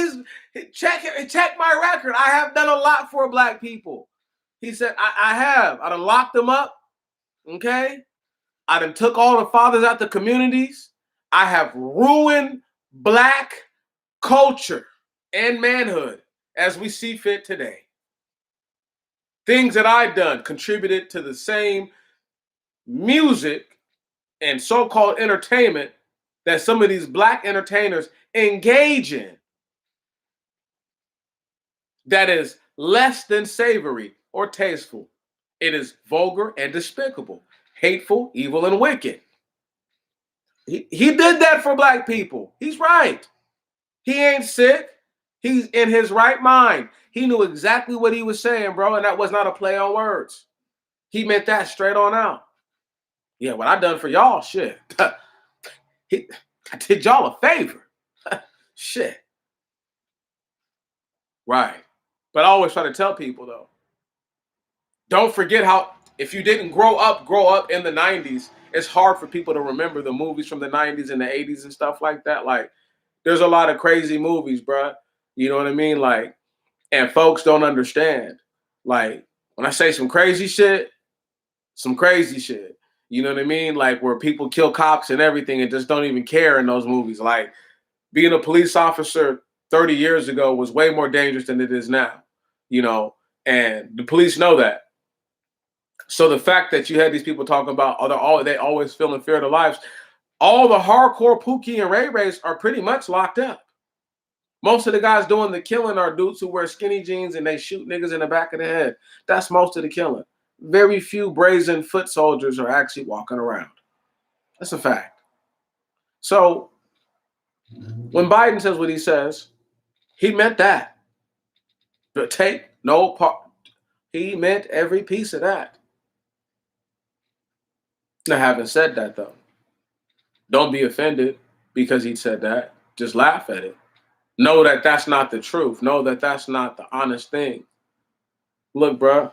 Check my record. I have done a lot for black people. He said, I have. I done locked them up. Okay. I done took all the fathers out the communities. I have ruined black culture and manhood as we see fit today. Things that I've done contributed to the same music and so-called entertainment that some of these black entertainers engage in that is less than savory or tasteful. It is vulgar and despicable, hateful, evil, and wicked. He did that for black people. He's right. He ain't sick. He's in his right mind. He knew exactly what he was saying, bro, and that was not a play on words. He meant that straight on out. Yeah, what I done for y'all, shit. I did y'all a favor. Shit. Right. But I always try to tell people, though, don't forget how, if you didn't grow up in the 90s, it's hard for people to remember the movies from the 90s and the 80s and stuff like that. Like, there's a lot of crazy movies, bruh. You know what I mean? Like, and folks don't understand. Like, when I say some crazy shit, some crazy shit. You know what I mean? Like, where people kill cops and everything and just don't even care in those movies. Like, being a police officer 30 years ago was way more dangerous than it is now, you know, and the police know that. So the fact that you had these people talking about, oh, they always feel in fear of their lives, all the hardcore Pookie and Ray Rays are pretty much locked up. Most of the guys doing the killing are dudes who wear skinny jeans and they shoot niggas in the back of the head. That's most of the killing. Very few brazen foot soldiers are actually walking around. That's a fact. So when Biden says what he says, he meant that. But take no part. He meant every piece of that. Now, having said that, though, don't be offended because he said that. Just laugh at it. Know that that's not the truth. Know that that's not the honest thing. Look, bro,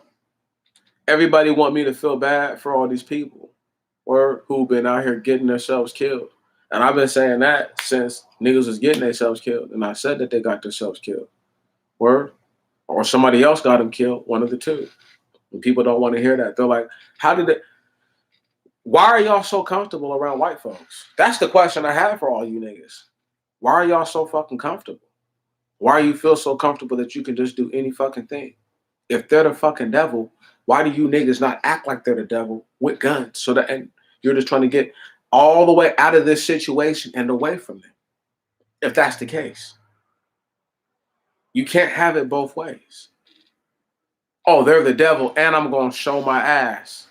everybody want me to feel bad for all these people or who've been out here getting themselves killed. And I've been saying that since niggas was getting themselves killed. And I said that they got themselves killed. Or somebody else got them killed, one of the two. And people don't want to hear that. They're like, why are y'all so comfortable around white folks? That's the question I have for all you niggas. Why are y'all so fucking comfortable? Why do you feel so comfortable that you can just do any fucking thing? If they're the fucking devil, why do you niggas not act like they're the devil with guns? So that, and you're just trying to get all the way out of this situation and away from them. If that's the case, you can't have it both ways. Oh, they're the devil and I'm going to show my ass.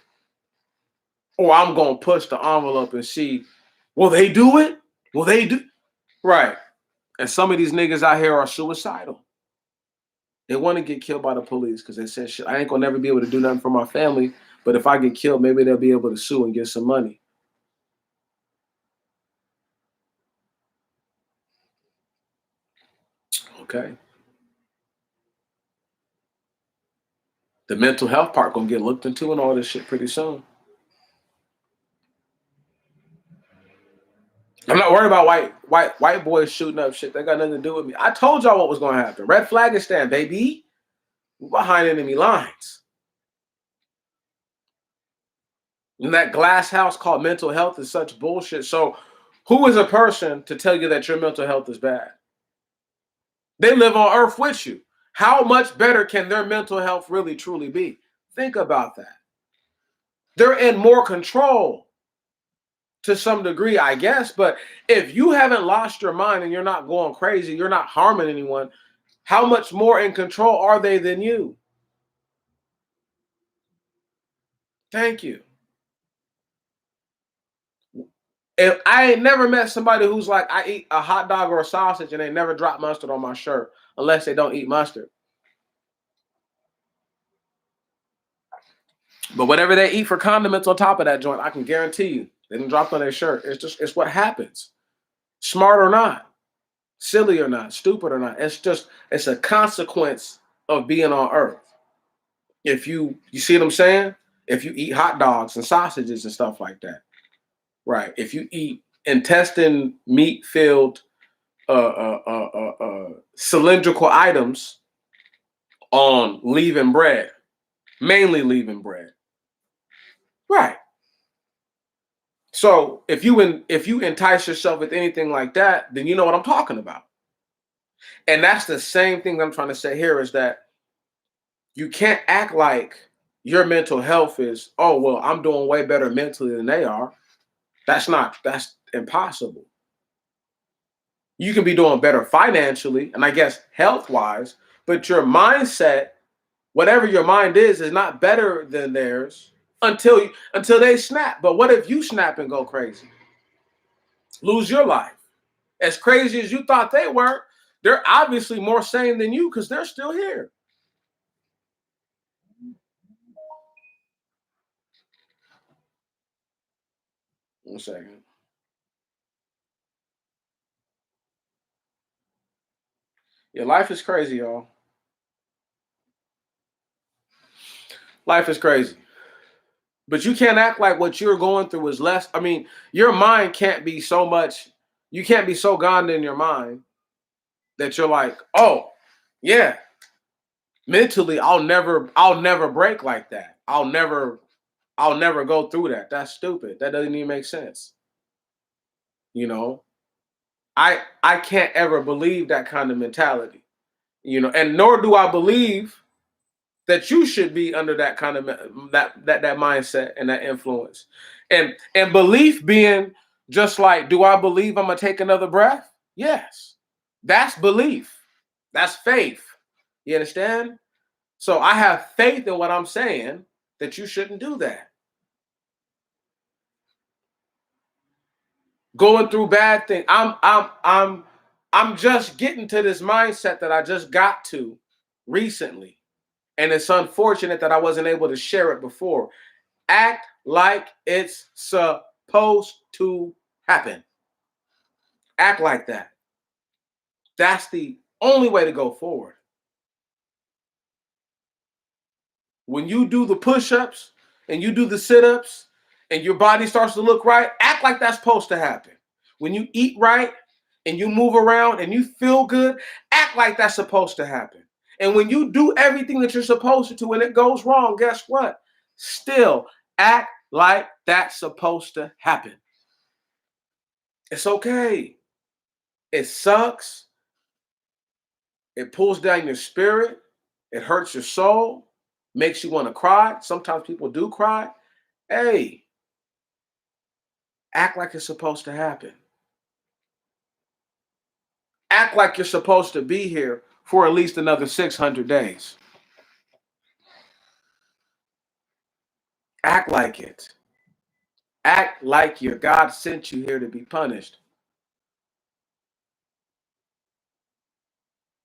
Or I'm going to push the envelope and see, will they do it? Will they do? Right. And some of these niggas out here are suicidal. They want to get killed by the police because they said, shit, I ain't going to never be able to do nothing for my family. But if I get killed, maybe they'll be able to sue and get some money. Okay. The mental health part going to get looked into and all this shit pretty soon. I'm not worried about white boys shooting up shit. That got nothing to do with me. I told y'all what was going to happen. Red Flagistan, baby. We're behind enemy lines. And that glass house called mental health is such bullshit. So who is a person to tell you that your mental health is bad? They live on earth with you. How much better can their mental health really truly be? Think about that. They're in more control to some degree, I guess. But if you haven't lost your mind and you're not going crazy, you're not harming anyone, how much more in control are they than you? Thank you. If I ain't never met somebody who's like, I eat a hot dog or a sausage and they never drop mustard on my shirt unless they don't eat mustard. But whatever they eat for condiments on top of that joint, I can guarantee you they didn't drop on their shirt. It's what happens. Smart or not, silly or not, stupid or not. It's a consequence of being on earth. If you see what I'm saying? If you eat hot dogs and sausages and stuff like that. Right. If you eat intestine meat filled cylindrical items on leaven bread, mainly leaven bread. Right. So if you entice yourself with anything like that, then you know what I'm talking about. And that's the same thing I'm trying to say here is that you can't act like your mental health is, oh, well, I'm doing way better mentally than they are. That's impossible. You can be doing better financially and I guess health-wise, but your mindset, whatever your mind is not better than theirs until they snap. But what if you snap and go crazy? Lose your life. As crazy as you thought they were, they're obviously more sane than you because they're still here. One second. Yeah, life is crazy, y'all. Life is crazy. But you can't act like what you're going through is less. I mean, your mind can't be so much, you can't be so gone in your mind that you're like, oh, yeah, mentally, I'll never break like that. I'll never go through that. That's stupid. That doesn't even make sense. You know, I can't ever believe that kind of mentality, and nor do I believe that you should be under that kind of that mindset and that influence. And belief being just like, do I believe I'm gonna take another breath? Yes. That's belief. That's faith. You understand? So I have faith in what I'm saying that you shouldn't do that. Going through bad things. I'm just getting to this mindset that I just got to recently. And it's unfortunate that I wasn't able to share it before. Act like it's supposed to happen. Act like that. That's the only way to go forward. When you do the push-ups and you do the sit-ups and your body starts to look right, act like that's supposed to happen. When you eat right and you move around and you feel good, act like that's supposed to happen. And when you do everything that you're supposed to and it goes wrong, guess what? Still act like that's supposed to happen. It's okay. It sucks. It pulls down your spirit. It hurts your soul. Makes you want to cry. Sometimes people do cry. Hey, act like it's supposed to happen. Act like you're supposed to be here for at least another 600 days. Act like it. Act like your God sent you here to be punished.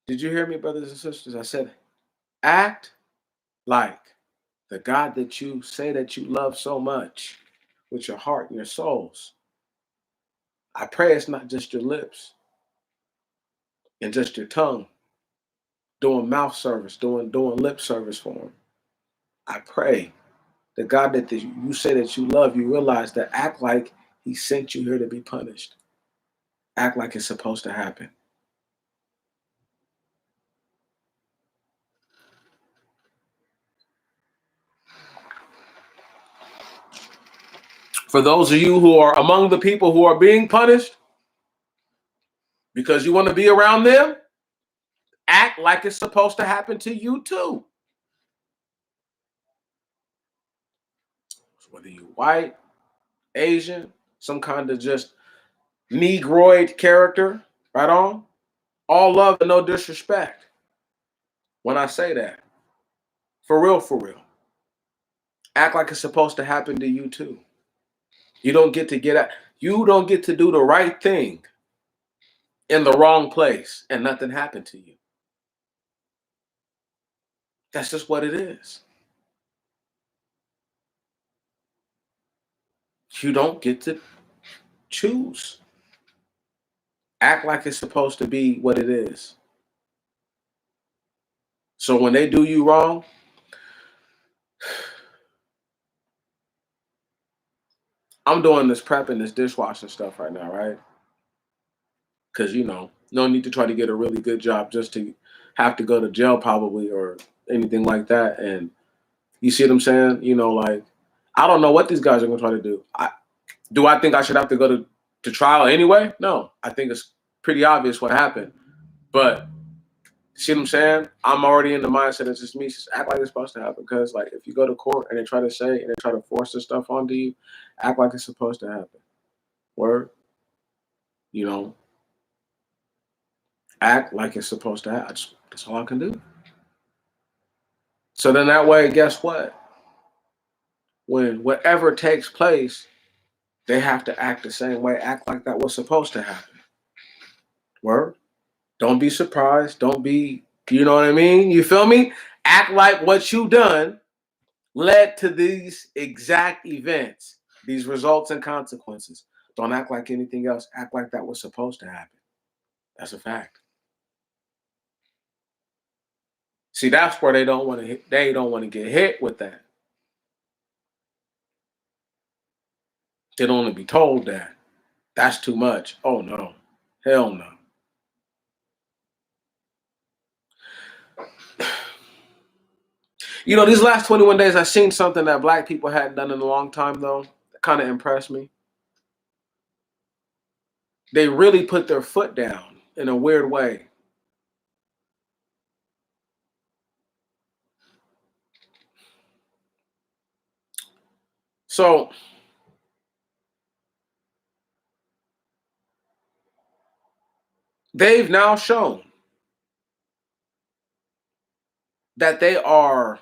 Did you hear me, brothers and sisters? I said, act like the God that you say that you love so much with your heart and your souls. I pray it's not just your lips and just your tongue doing mouth service, doing lip service for him. I pray the God that you say that you love, you realize that act like he sent you here to be punished. Act like it's supposed to happen. For those of you who are among the people who are being punished because you want to be around them, act like it's supposed to happen to you too. Whether you're white, Asian, some kind of just Negroid character, right on. All love and no disrespect. When I say that, for real, act like it's supposed to happen to you too. You don't get to get out. You don't get to do the right thing in the wrong place and nothing happened to you. That's just what it is. You don't get to choose. Act like it's supposed to be what it is. So when they do you wrong, I'm doing this prepping, this dishwashing stuff right now, right? Because, no need to try to get a really good job just to have to go to jail probably or anything like that. And you see what I'm saying? Like, I don't know what these guys are going to try to do. I think I should have to go to trial anyway? No, I think it's pretty obvious what happened. But see what I'm saying? I'm already in the mindset it's just me. Just act like it's supposed to happen. Because, like, if you go to court and they try to say and they try to force this stuff onto you, act like it's supposed to happen. Word. You know, act like it's supposed to happen. That's all I can do. So then that way, guess what? When whatever takes place, they have to act the same way, act like that was supposed to happen. Word. Don't be surprised. Don't be, you know what I mean? You feel me? Act like what you done led to these exact events, these results and consequences. Don't act like anything else. Act like that was supposed to happen. That's a fact. See, that's where they don't want to hit, they don't want to get hit with that. They don't want to be told that. That's too much. Oh no. Hell no. You know, these last 21 days, I've seen something that black people hadn't done in a long time, though. That kind of impressed me. They really put their foot down in a weird way. So, they've now shown that they are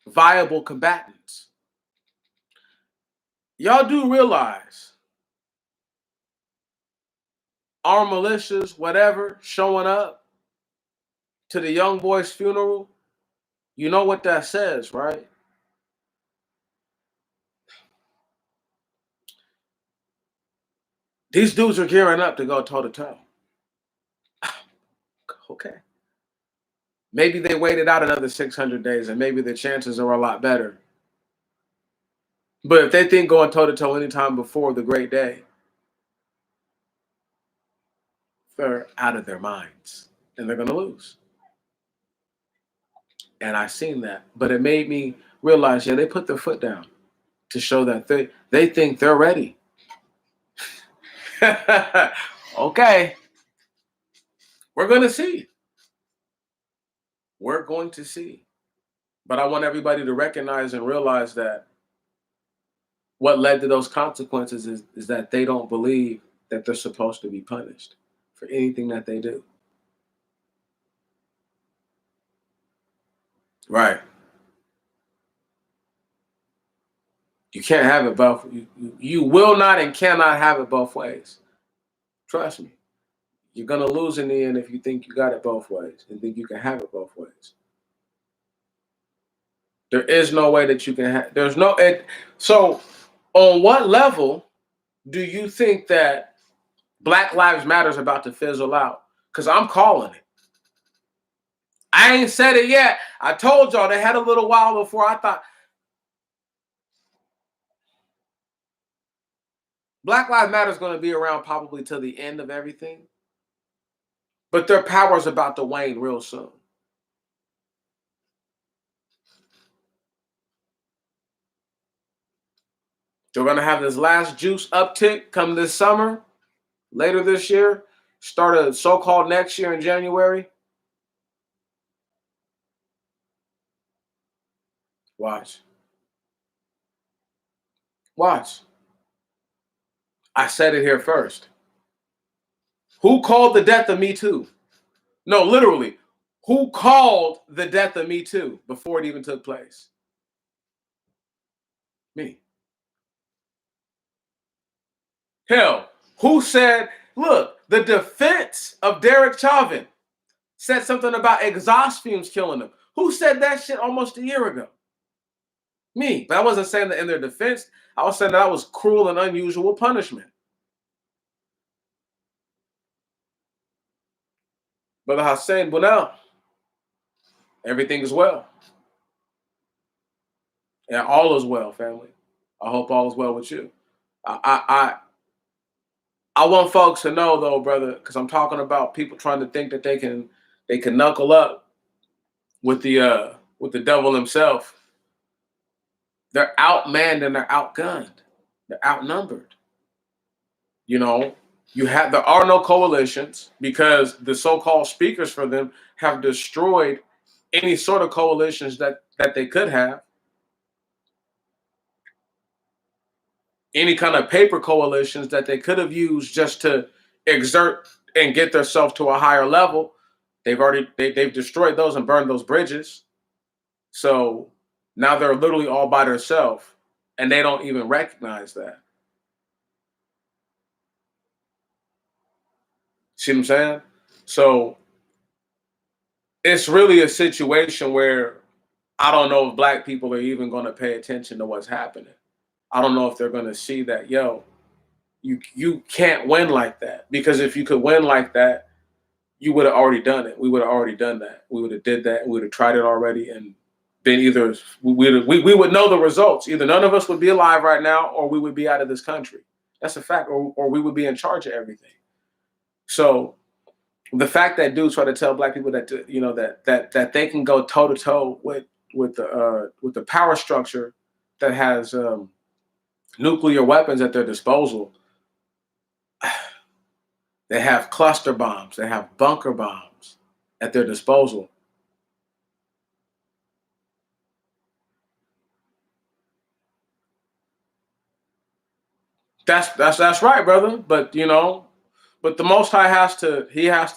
viable combatants. Y'all do realize armed militias, whatever, showing up to the young boy's funeral. You know what that says, right? These dudes are gearing up to go toe to toe. Okay. Maybe they waited out another 600 days and maybe the chances are a lot better. But if they think going toe to toe anytime before the great day, they're out of their minds and they're going to lose. And I seen that. But it made me realize, yeah, they put their foot down to show that they think they're ready. Okay. We're going to see. We're going to see. But I want everybody to recognize and realize that what led to those consequences is that they don't believe that they're supposed to be punished for anything that they do. Right. You can't have it both. You will not and cannot have it both ways. Trust me. You're going to lose in the end if you think you got it both ways and think you can have it both ways. There is no way that you can have. There's no. So, on what level do you think that Black Lives Matter is about to fizzle out? Because I'm calling it. I ain't said it yet. I told y'all they had a little while before I thought Black Lives Matter is going to be around probably till the end of everything. But their power is about to wane real soon. They're going to have this last juice uptick come this summer, later this year, start a so-called next year in January. Watch. Watch. I said it here first. Who called the death of Me Too? No, literally. Who called the death of Me Too before it even took place? Me. Hell, who said, look, the defense of Derek Chauvin said something about exhaust fumes killing him. Who said that shit almost a year ago? Me. But I wasn't saying that in their defense. I was saying that was cruel and unusual punishment. Brother Hussein Bunel, everything is well. And all is well, family. I hope all is well with you. I want folks to know though, brother, because I'm talking about people trying to think that they can knuckle up with the devil himself. They're outmanned and they're outgunned. They're outnumbered. You know, there are no coalitions because the so-called speakers for them have destroyed any sort of coalitions that they could have. any kind of paper coalitions that they could have used just to exert and get themselves to a higher level. They've destroyed those and burned those bridges. So now they're literally all by themselves, and they don't even recognize that. See what I'm saying? So it's really a situation where I don't know if black people are even going to pay attention to what's happening. I don't know if they're going to see that, yo, you can't win like that, because if you could win like that, you would have already done it. We would have already done that. We would have did that. We would have tried it already, and been either we would know the results. Either none of us would be alive right now, or we would be out of this country. That's a fact, or we would be in charge of everything. So the fact that dudes try to tell black people that that they can go toe to toe with the power structure that has nuclear weapons at their disposal. They have cluster bombs. They have bunker bombs at their disposal. That's right, brother. But but the Most High has to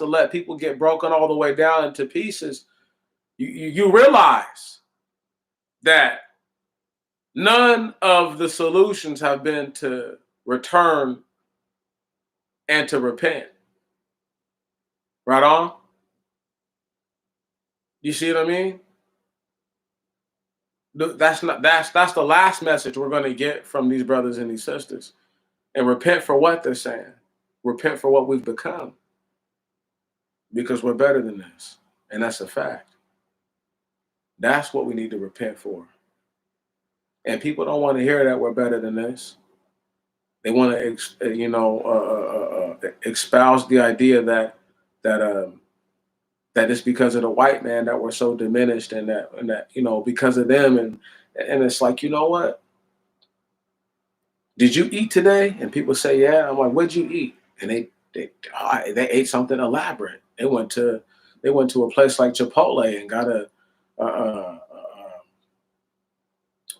let people get broken all the way down into pieces. You realize that none of the solutions have been to return and to repent. Right on? You see what I mean? That's the last message we're going to get from these brothers and these sisters. And repent for what they're saying. Repent for what we've become. Because we're better than this. And that's a fact. That's what we need to repent for. And people don't want to hear that we're better than this. They want to, espouse the idea that that it's because of the white man that we're so diminished, and that because of them, and it's like, you know what? Did you eat today? And people say, yeah. I'm like, what'd you eat? And they ate something elaborate. They went to a place like Chipotle and got a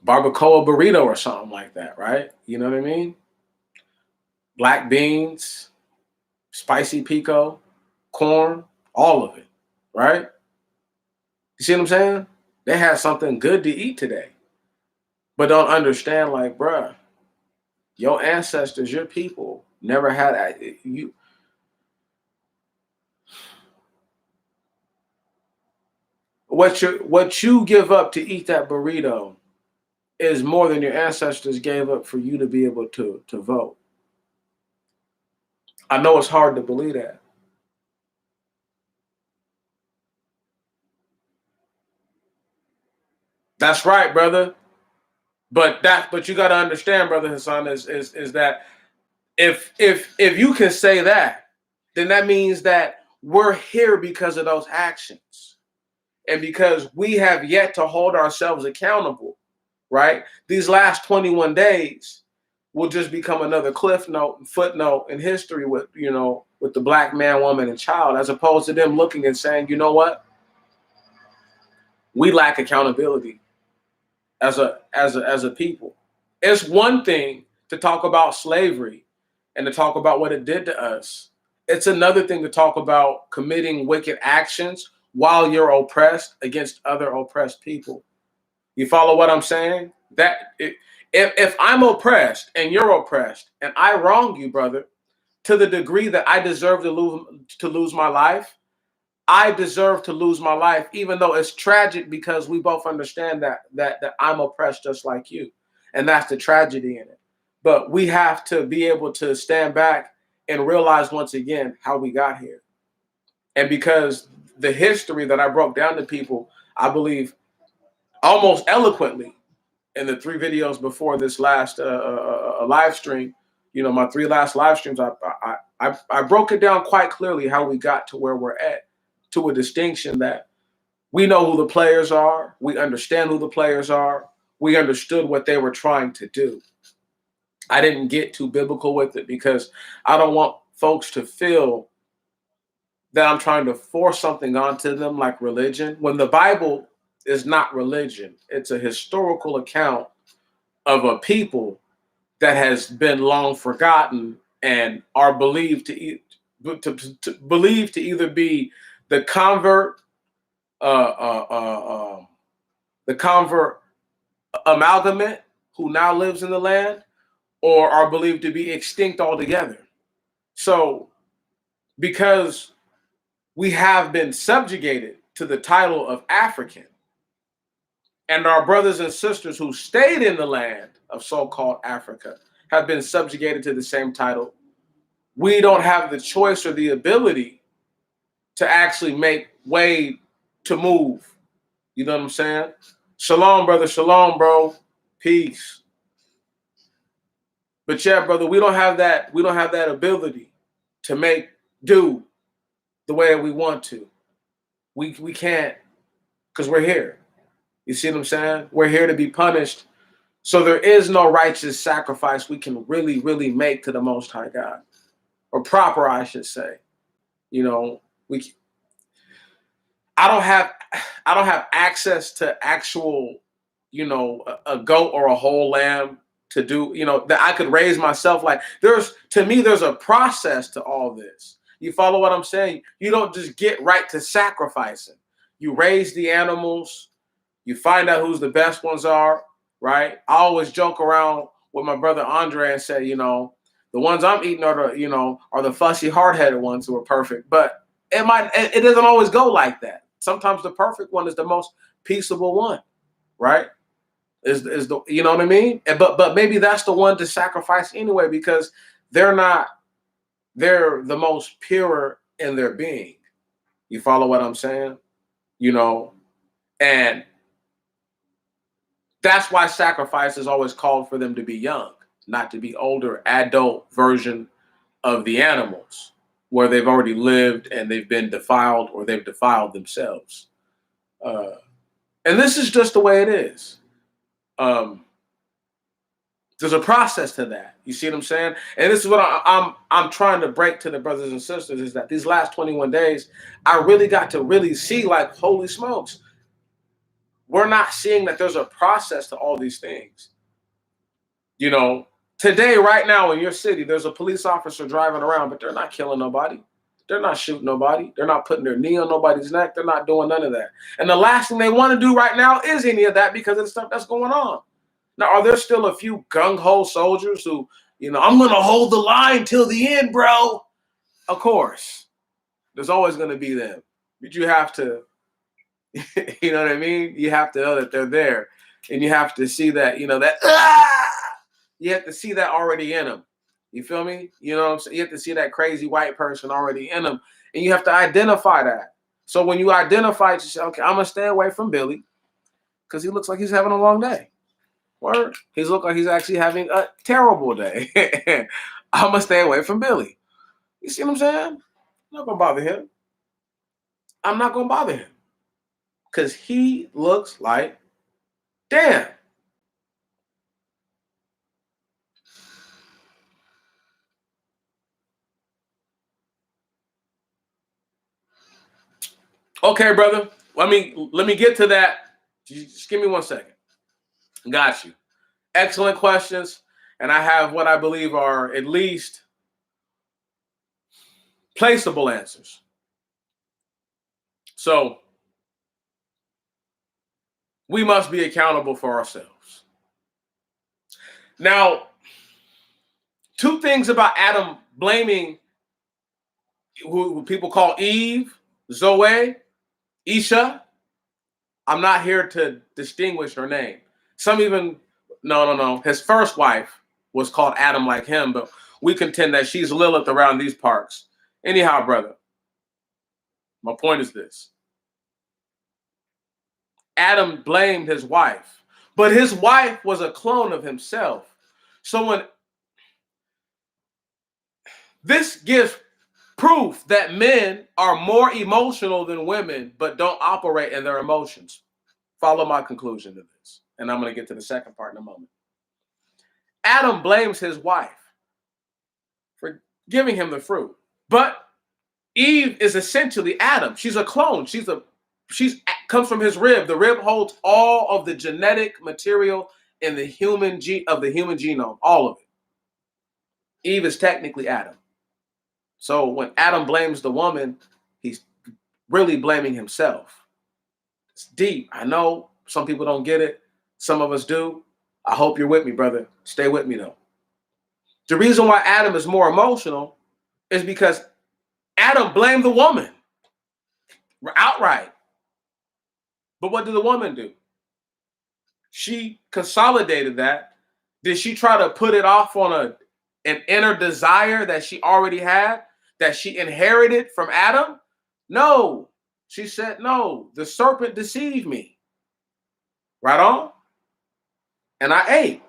barbacoa burrito or something like that, right? You know what I mean? Black beans, spicy pico, corn, all of it, right? You see what I'm saying? They had something good to eat today, but don't understand, like, bruh, your ancestors, your people never had you. What you give up to eat that burrito is more than your ancestors gave up for you to be able to vote. I know it's hard to believe that. That's right, brother. But you got to understand, brother Hassan, is that if you can say that, then that means that we're here because of those actions, and because we have yet to hold ourselves accountable. Right? These last 21 days will just become another cliff note and footnote in history with the black man, woman, and child, as opposed to them looking and saying, you know what? We lack accountability as a people. It's one thing to talk about slavery and to talk about what it did to us. It's another thing to talk about committing wicked actions while you're oppressed against other oppressed people. You follow what I'm saying? If I'm oppressed and you're oppressed and I wrong you, brother, to the degree that I deserve to lose my life, I deserve to lose my life, even though it's tragic, because we both understand that I'm oppressed just like you. And that's the tragedy in it. But we have to be able to stand back and realize once again how we got here. And because the history that I broke down to people, I believe almost eloquently in the 3 videos before this last live stream, my 3 last live streams, I broke it down quite clearly how we got to where we're at, to a distinction that we know who the players are, we understand who the players are, we understood what they were trying to do. I didn't get too biblical with it because I don't want folks to feel that I'm trying to force something onto them like religion, when the Bible is not religion. It's a historical account of a people that has been long forgotten and are believed to believe to either be the convert, the convert amalgamate who now lives in the land, or are believed to be extinct altogether. So, because we have been subjugated to the title of African, and our brothers and sisters who stayed in the land of so-called Africa have been subjugated to the same title, we don't have the choice or the ability to actually make way to move. You know what I'm saying? Shalom, brother. Shalom, bro. Peace. But yeah, brother, we don't have that. We don't have that ability to make do the way we want to. We can't, because we're here. You see what I'm saying? We're here to be punished. So there is no righteous sacrifice we can really, really make to the Most High God, or proper, I should say. You know, I don't have access to actual, you know, a goat or a whole lamb to do, you know, that I could raise myself. Like to me, there's a process to all this. You follow what I'm saying? You don't just get right to sacrificing. You raise the animals, you find out who's the best ones are, right? I always joke around with my brother Andre and say, you know, the ones I'm eating are the fussy, hard-headed ones who are perfect. But it doesn't always go like that. Sometimes the perfect one is the most peaceable one, right? Is the, you know what I mean? But maybe that's the one to sacrifice anyway, because they're the most pure in their being. You follow what I'm saying? You know, and that's why sacrifice is always called for them to be young, not to be older, adult version of the animals, where they've already lived and they've been defiled, or they've defiled themselves. And this is just the way it is. There's a process to that. You see what I'm saying? And this is what I'm trying to break to the brothers and sisters, is that these last 21 days, I really got to really see, like, holy smokes, we're not seeing that there's a process to all these things. You know, today, right now in your city, there's a police officer driving around, but they're not killing nobody. They're not shooting nobody. They're not putting their knee on nobody's neck. They're not doing none of that. And the last thing they want to do right now is any of that, because of the stuff that's going on. Now, are there still a few gung-ho soldiers who, you know, I'm going to hold the line till the end, bro? Of course. There's always going to be them. But you have to, you know what I mean? You have to know that they're there. And you have to see that, you know, that, you have to see that already in them. You feel me? You know what I'm saying? You have to see that crazy white person already in them. And you have to identify that. So when you identify, you say, okay, I'm going to stay away from Billy because he looks like he's having a long day. Word. He's look like he's actually having a terrible day. I'm going to stay away from Billy. You see what I'm saying? I'm not going to bother him. I'm not going to bother him. Because he looks like, damn. Okay, brother. Let me get to that. Just give me 1 second. Got you. Excellent questions. And I have what I believe are at least placeable answers. So we must be accountable for ourselves. Now, 2 things about Adam blaming who people call Eve, Zoe, Isha. I'm not here to distinguish her name. Some even, no. His first wife was called Adam like him, but we contend that she's Lilith around these parts. Anyhow, brother, my point is this. Adam blamed his wife, but his wife was a clone of himself. So when this gives proof that men are more emotional than women, but don't operate in their emotions. Follow my conclusion to this. And I'm going to get to the second part in a moment. Adam blames his wife for giving him the fruit. But Eve is essentially Adam. She's a clone. She's comes from his rib. The rib holds all of the genetic material in the human genome, all of it. Eve is technically Adam. So when Adam blames the woman, he's really blaming himself. It's deep. I know some people don't get it. Some of us do. I hope you're with me, brother. Stay with me, though. The reason why Adam is more emotional is because Adam blamed the woman outright. But what did the woman do? She consolidated that. Did she try to put it off on an inner desire that she already had, that she inherited from Adam? No. She said, no, the serpent deceived me. Right on? And I ate.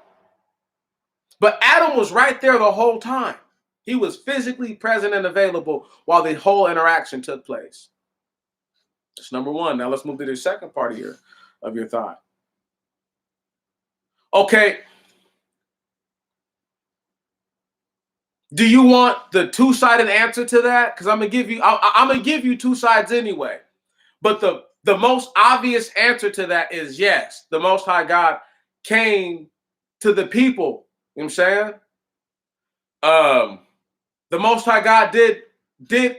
But Adam was right there the whole time. He was physically present and available while the whole interaction took place. That's number one. Now let's move to the second part of your thought. Okay. Do you want the two-sided answer to that? Because I'm gonna give you two sides anyway. But the most obvious answer to that is yes. The Most High God came to the people. You know what I'm saying? The Most High God did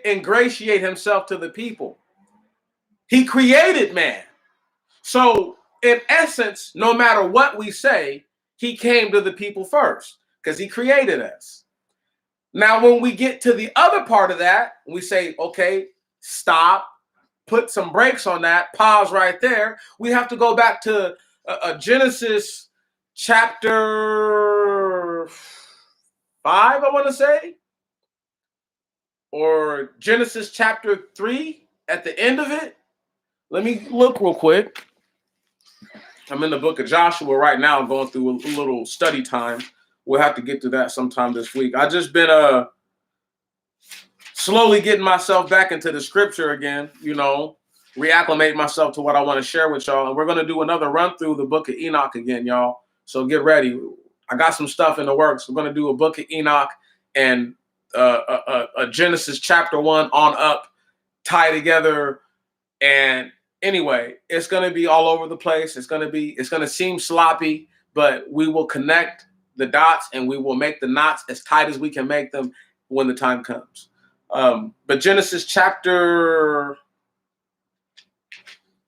ingratiate himself to the people. He created man. So in essence, no matter what we say, he came to the people first because he created us. Now, when we get to the other part of that, we say, okay, stop, put some brakes on that, pause right there. We have to go back to Genesis chapter 5, I want to say, or Genesis chapter 3 at the end of it. Let me look real quick. I'm in the book of Joshua right now, going through a little study time. We'll have to get to that sometime this week. I just been slowly getting myself back into the scripture again, reacclimate myself to what I want to share with y'all. And we're going to do another run through the book of Enoch again, y'all. So get ready. I got some stuff in the works. We're going to do a book of Enoch and a Genesis chapter 1 on up, tie together. And anyway, it's going to be all over the place. It's going to seem sloppy, but we will connect the dots and we will make the knots as tight as we can make them when the time comes. But Genesis chapter,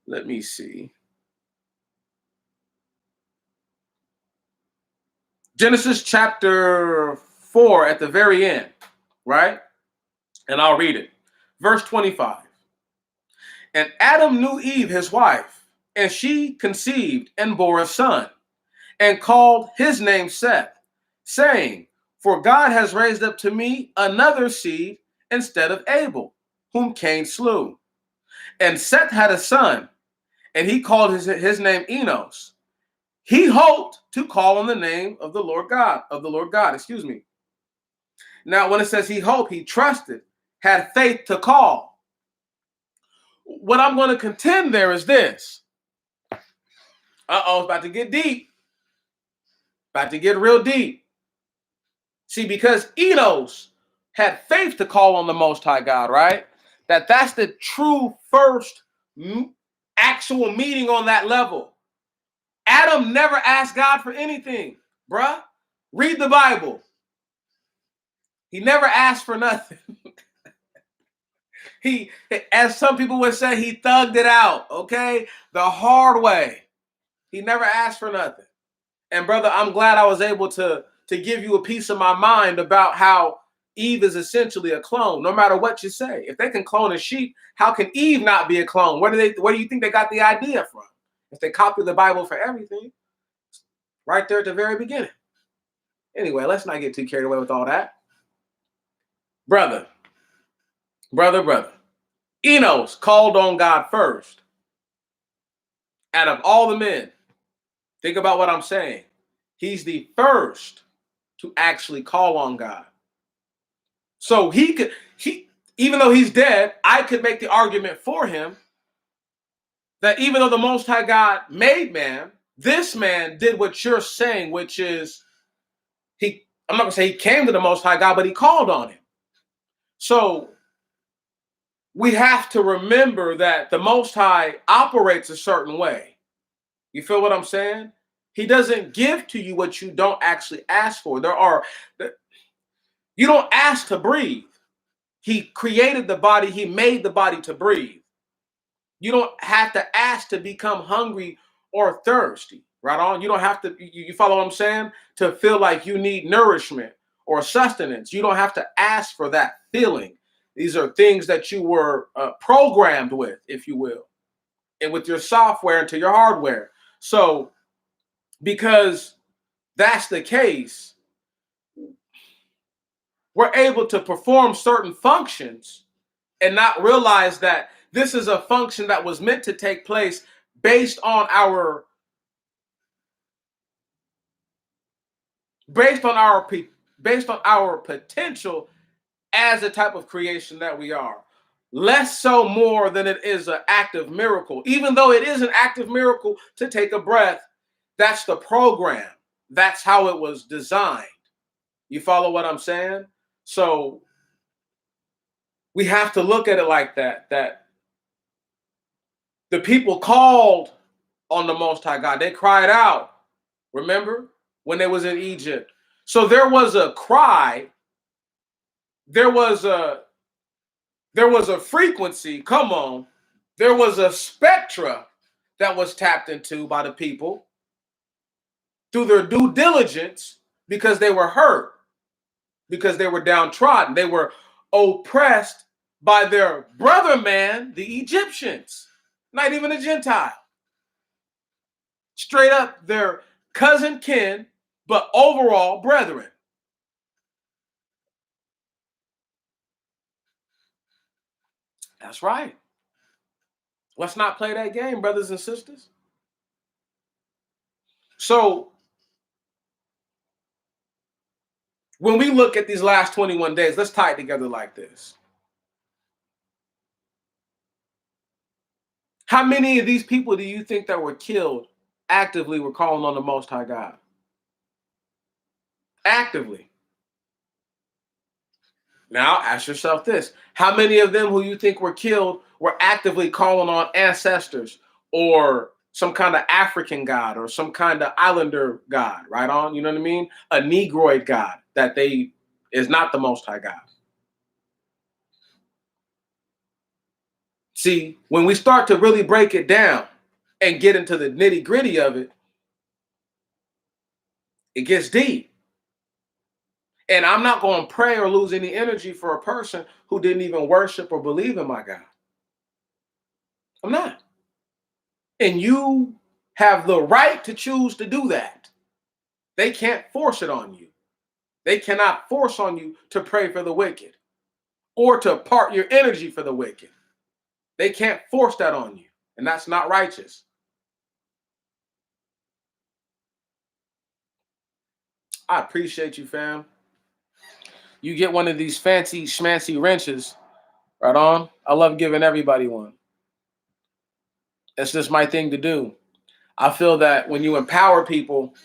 let me see. Genesis chapter 4 at the very end, right? And I'll read it. Verse 25. And Adam knew Eve, his wife, and she conceived and bore a son, and called his name Seth, saying, for God has raised up to me another seed instead of Abel, whom Cain slew. And Seth had a son, and he called his name Enos. He hoped to call on the name of the Lord God. Now, when it says he hoped, he trusted, had faith to call. What I'm going to contend there is this. It's about to get deep. About to get real deep. See, because Enos had faith to call on the Most High God, right? That's the true first actual meeting on that level. Adam never asked God for anything, bruh. Read the Bible. He never asked for nothing. He, as some people would say, he thugged it out, okay? The hard way. He never asked for nothing. And brother, I'm glad I was able to give you a piece of my mind about how Eve is essentially a clone, no matter what you say. If they can clone a sheep, how can Eve not be a clone? Where do you think they got the idea from? If they copy the Bible for everything, right there at the very beginning. Anyway, let's not get too carried away with all that. Brother. Enos called on God first. Out of all the men, think about what I'm saying. He's the first to actually call on God. So even though he's dead, I could make the argument for him that even though the Most High God made man, this man did what you're saying, which is I'm not going to say he came to the Most High God, but he called on him. So we have to remember that the Most High operates a certain way. You feel what I'm saying? He doesn't give to you what you don't actually ask for. You don't ask to breathe. He created the body. He made the body to breathe. You don't have to ask to become hungry or thirsty, right on? You don't have to, you follow what I'm saying? To feel like you need nourishment or sustenance. You don't have to ask for that feeling. These are things that you were programmed with, if you will, and with your software into your hardware. So, because that's the case, we're able to perform certain functions and not realize that this is a function that was meant to take place based on our based on our based on our potential as a type of creation that we are. Less so more than it is an active miracle. Even though it is an active miracle to take a breath, that's the program. That's how it was designed. You follow what I'm saying? So we have to look at it like that, that the people called on the Most High God. They cried out, remember, when they was in Egypt. So there was a cry, there was a frequency, come on, there was a spectra that was tapped into by the people through their due diligence because they were hurt, because they were downtrodden, they were oppressed by their brother man, the Egyptians, not even a Gentile. Straight up their cousin kin, but overall brethren. That's right. Let's not play that game, brothers and sisters. So when we look at these last 21 days, let's tie it together like this. How many of these people do you think that were killed actively were calling on the Most High God? Actively. Now ask yourself this. How many of them who you think were killed were actively calling on ancestors or some kind of African god or some kind of islander god, right on? You know what I mean? A Negroid god that they is not the Most High God. See, when we start to really break it down and get into the nitty gritty of it, it gets deep. And I'm not going to pray or lose any energy for a person who didn't even worship or believe in my God. I'm not. And you have the right to choose to do that. They can't force it on you. They cannot force on you to pray for the wicked or to part your energy for the wicked. They can't force that on you. And that's not righteous. I appreciate you, fam. You get one of these fancy schmancy wrenches, right on. I love giving everybody one. It's just my thing to do. I feel that when you empower people,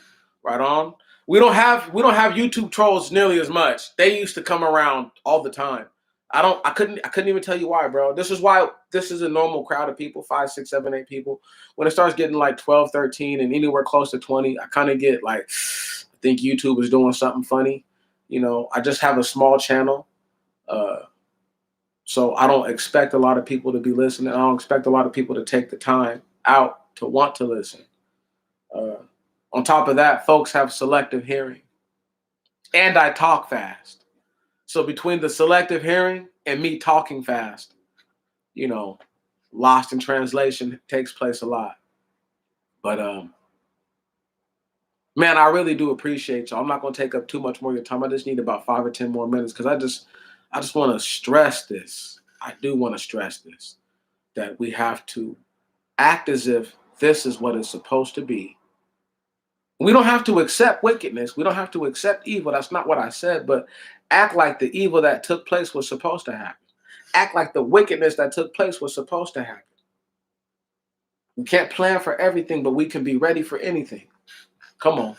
right on, we don't have YouTube trolls nearly as much. They used to come around all the time. I couldn't even tell you why, bro. This is why this is a normal crowd of people, 5, 6, 7, 8 people. When it starts getting like 12, 13, and anywhere close to 20, I kind of get like, I think YouTube is doing something funny. You know, I just have a small channel. So I don't expect a lot of people to be listening. I don't expect a lot of people to take the time out to want to listen. Uh, on top of that, folks have selective hearing. And I talk fast. So between the selective hearing and me talking fast, you know, lost in translation takes place a lot. But man, I really do appreciate y'all. I'm not gonna take up too much more of your time. I just need about 5 or 10 more minutes because I just want to stress this. I do want to stress this, that we have to act as if this is what it's supposed to be. We don't have to accept wickedness. We don't have to accept evil. That's not what I said, but act like the evil that took place was supposed to happen. Act like the wickedness that took place was supposed to happen. We can't plan for everything, but we can be ready for anything. Come on.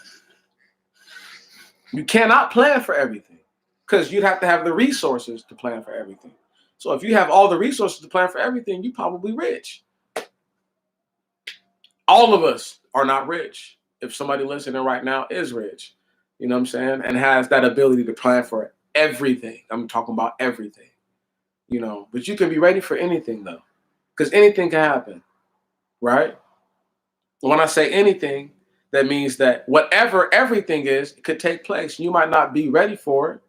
You cannot plan for everything because you'd have to have the resources to plan for everything. So if you have all the resources to plan for everything, you're probably rich. All of us are not rich. If somebody listening right now is rich, you know what I'm saying, and has that ability to plan for everything. I'm talking about everything, you know. But you can be ready for anything though, because anything can happen, right? When I say anything, that means that whatever everything is, it could take place. You might not be ready for it,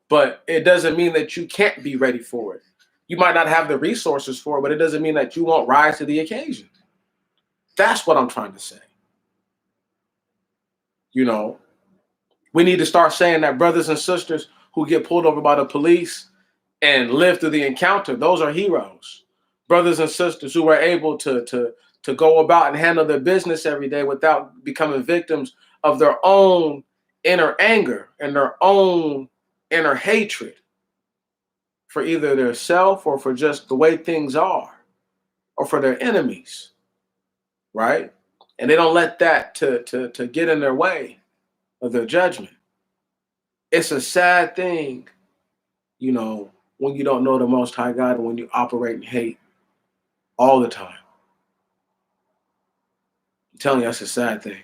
but it doesn't mean that you can't be ready for it. You might not have the resources for it, but it doesn't mean that you won't rise to the occasion. That's what I'm trying to say. You know, we need to start saying that brothers and sisters who get pulled over by the police and live through the encounter, those are heroes. Brothers and sisters who are able to go about and handle their business every day without becoming victims of their own inner anger and their own inner hatred for either their self or for just the way things are or for their enemies, right? And they don't let that to get in their way of their judgment. It's a sad thing, you know, when you don't know the Most High God and when you operate in hate all the time. I'm telling you, that's a sad thing.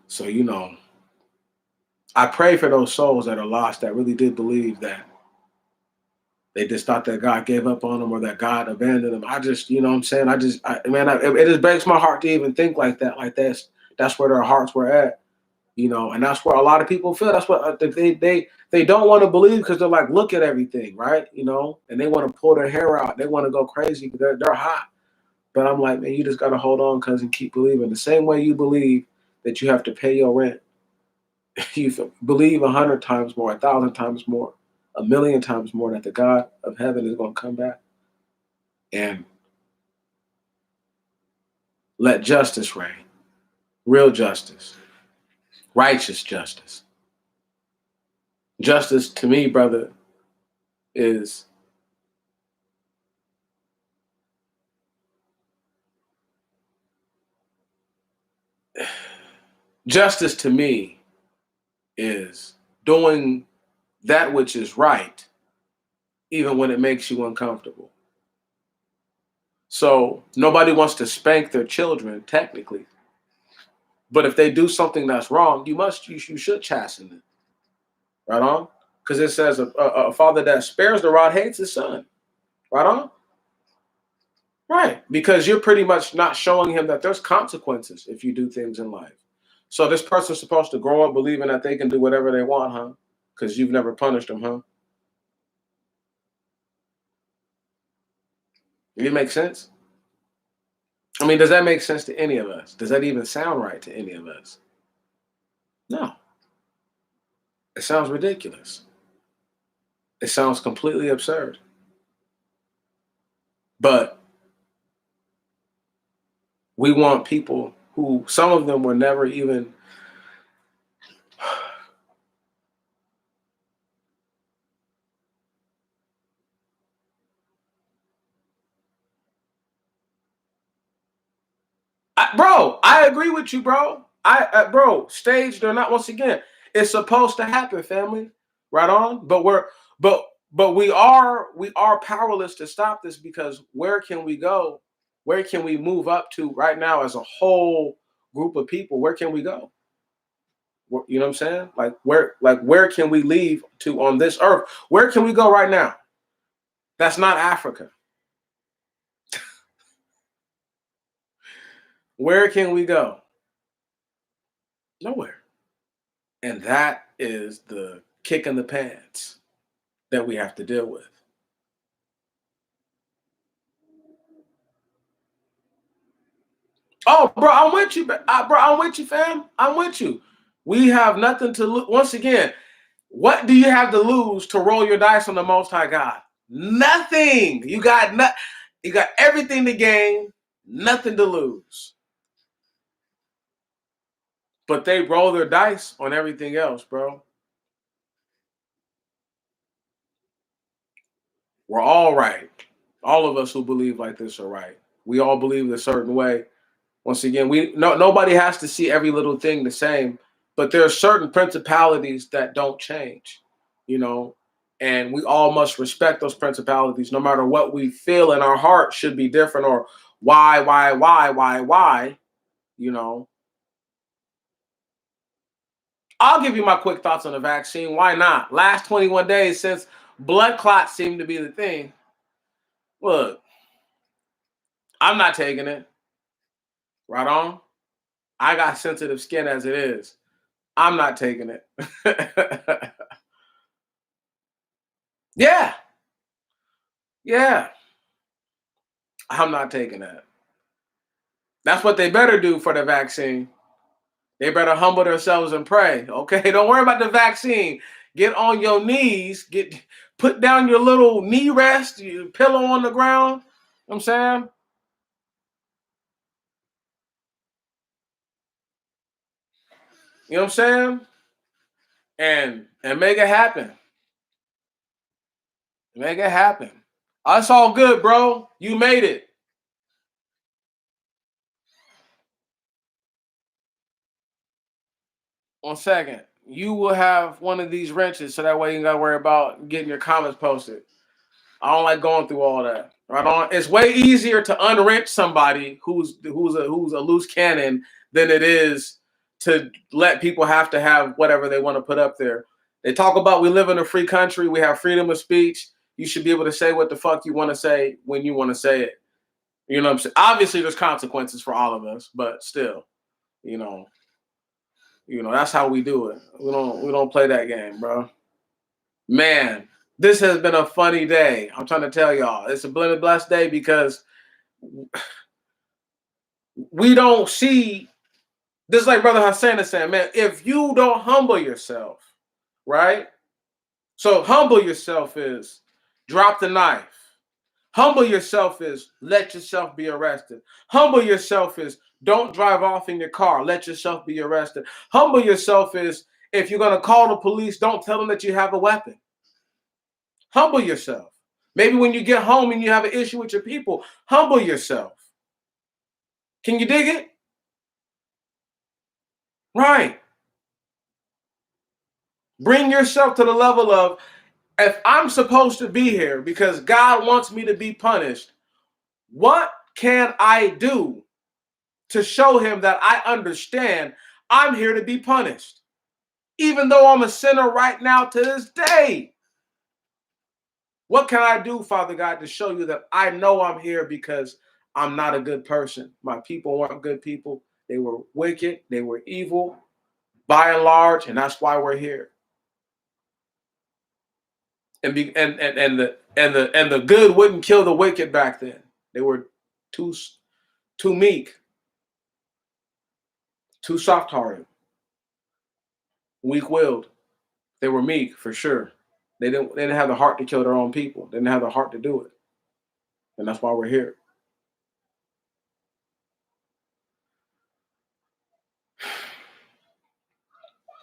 So, you know, I pray for those souls that are lost that really did believe that they just thought that God gave up on them or that God abandoned them. I just, you know what I'm saying? It just breaks my heart to even think like that. Like that's where their hearts were at, you know, and that's where a lot of people feel. That's what they don't want to believe because they're like, look at everything, right? You know, and they want to pull their hair out. They want to go crazy because they're hot. But I'm like, man, you just got to hold on, cuz, and keep believing. The same way you believe that you have to pay your rent, you believe 100 times more, 1,000 times more, 1,000,000 times more that the God of heaven is going to come back and let justice reign, real justice, righteous justice. Justice to me, brother, is justice to me is doing that which is right, even when it makes you uncomfortable. So nobody wants to spank their children, technically. But if they do something that's wrong, you should chasten them. Right on? Because it says a father that spares the rod hates his son. Right on? Right. Because you're pretty much not showing him that there's consequences if you do things in life. So this person's supposed to grow up believing that they can do whatever they want, huh? Because you've never punished them, huh? Does it make sense? I mean, does that make sense to any of us? Does that even sound right to any of us? No. It sounds ridiculous. It sounds completely absurd. But we want people who, some of them were never even bro, I agree with you, bro. Bro, staged or not, once again, it's supposed to happen, family. Right on. But we are powerless to stop this because where can we go? Where can we move up to right now as a whole group of people? Where can we go? You know what I'm saying? Where can we leave to on this earth? Where can we go right now? That's not Africa. Where can we go? Nowhere. And that is the kick in the pants that we have to deal with. Oh, bro, I'm with you, bro. I'm with you, fam. I'm with you. We have nothing to lose. Once again, what do you have to lose to roll your dice on the Most High God? Nothing. You got You got everything to gain, nothing to lose. But they roll their dice on everything else, bro. We're all right. All of us who believe like this are right. We all believe a certain way. Once again, nobody has to see every little thing the same, but there are certain principalities that don't change, you know, and we all must respect those principalities, no matter what we feel in our heart should be different, or why, you know. I'll give you my quick thoughts on the vaccine. Why not? Last 21 days since blood clots seem to be the thing. Look, I'm not taking it. Right on. I got sensitive skin as it is. I'm not taking it. Yeah. Yeah. I'm not taking that. That's what they better do for the vaccine. They better humble themselves and pray. Okay. Don't worry about the vaccine. Get on your knees. Put down your little knee rest, your pillow on the ground. You know what I'm saying? You know what I'm saying? And make it happen. Make it happen. That's all good, bro. You made it. 1 second. You will have one of these wrenches so that way you ain't gotta worry about getting your comments posted. I don't like going through all that. Right on. It's way easier to unwrench somebody who's a loose cannon than it is to let people have to have whatever they want to put up there. They talk about we live in a free country, we have freedom of speech. You should be able to say what the fuck you want to say when you want to say it. You know what I'm saying? Obviously, there's consequences for all of us, but still, you know, that's how we do it. We don't play that game, bro. Man, this has been a funny day. I'm trying to tell y'all, it's a blessed day because we don't see this. Like Brother Hassan is saying, man, if you don't humble yourself, right? So humble yourself is drop the knife. Humble yourself is let yourself be arrested. Humble yourself is don't drive off in your car. Let yourself be arrested. Humble yourself is if you're going to call the police, don't tell them that you have a weapon. Humble yourself. Maybe when you get home and you have an issue with your people, humble yourself. Can you dig it? Right. Bring yourself to the level of if I'm supposed to be here because God wants me to be punished, what can I do to show him that I understand I'm here to be punished? Even though I'm a sinner right now to this day. What can I do, Father God, to show you that I know I'm here because I'm not a good person? My people weren't good people. They were wicked. They were evil by and large, and that's why we're here. And the good wouldn't kill the wicked back then. They were too meek, too soft-hearted, weak-willed. They were meek for sure. They didn't have the heart to kill their own people. They didn't have the heart to do it. And that's why we're here.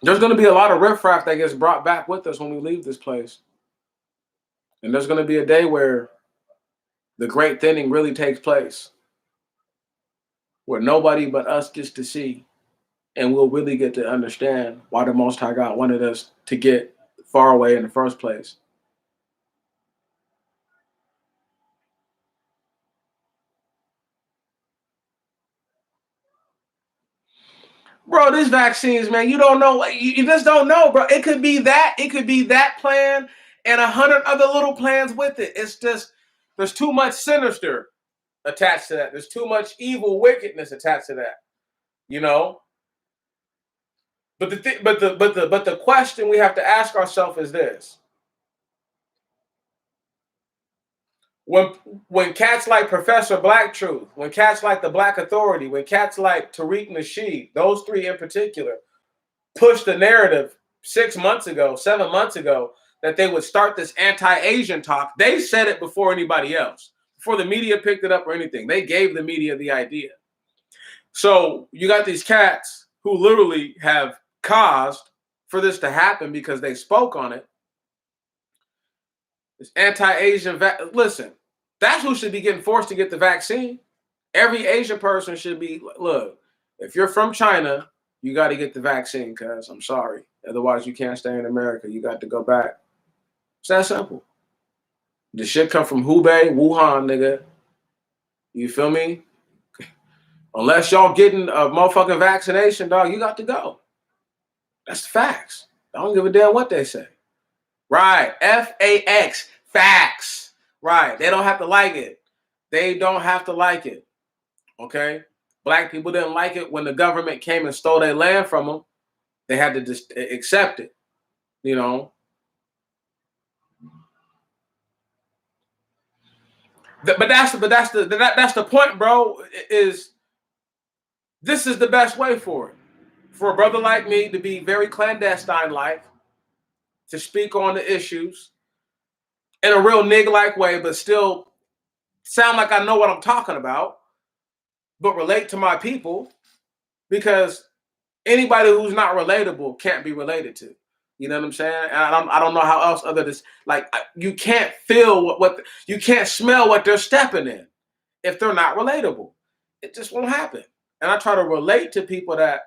There's going to be a lot of riffraff that gets brought back with us when we leave this place. And there's going to be a day where the great thinning really takes place, where nobody but us gets to see, and we'll really get to understand why the Most High God wanted us to get far away in the first place. Bro, these vaccines, man, you don't know. You just don't know, bro. It could be that plan and 100 other little plans with it. It's just, there's too much sinister attached to that. There's too much evil wickedness attached to that, you know? But the question we have to ask ourselves is this. When cats like Professor Black Truth, when cats like the Black Authority, when cats like Tariq Nasheed, those three in particular, pushed the narrative 6 months ago, 7 months ago, that they would start this anti-Asian talk, they said it before anybody else, before the media picked it up or anything. They gave the media the idea. So you got these cats who literally have caused for this to happen because they spoke on it. This anti-Asian, listen, that's who should be getting forced to get the vaccine. Every Asian person should be, look, if you're from China, you got to get the vaccine because I'm sorry. Otherwise, you can't stay in America. You got to go back. It's that simple. The shit come from Hubei, Wuhan, nigga. You feel me? Unless y'all getting a motherfucking vaccination, dog, you got to go. That's the facts. I don't give a damn what they say. Right. F-A-X. Facts. Right. They don't have to like it. They don't have to like it. Okay? Black people didn't like it when the government came and stole their land from them. They had to just accept it. You know? But that's the point, bro, is this is the best way for it. For a brother like me to be very clandestine like, to speak on the issues in a real nigga-like way, but still sound like I know what I'm talking about, but relate to my people, because anybody who's not relatable can't be related to. You know what I'm saying? And I don't know how else other than like you can't feel what you can't smell what they're stepping in if they're not relatable. It just won't happen. And I try to relate to people that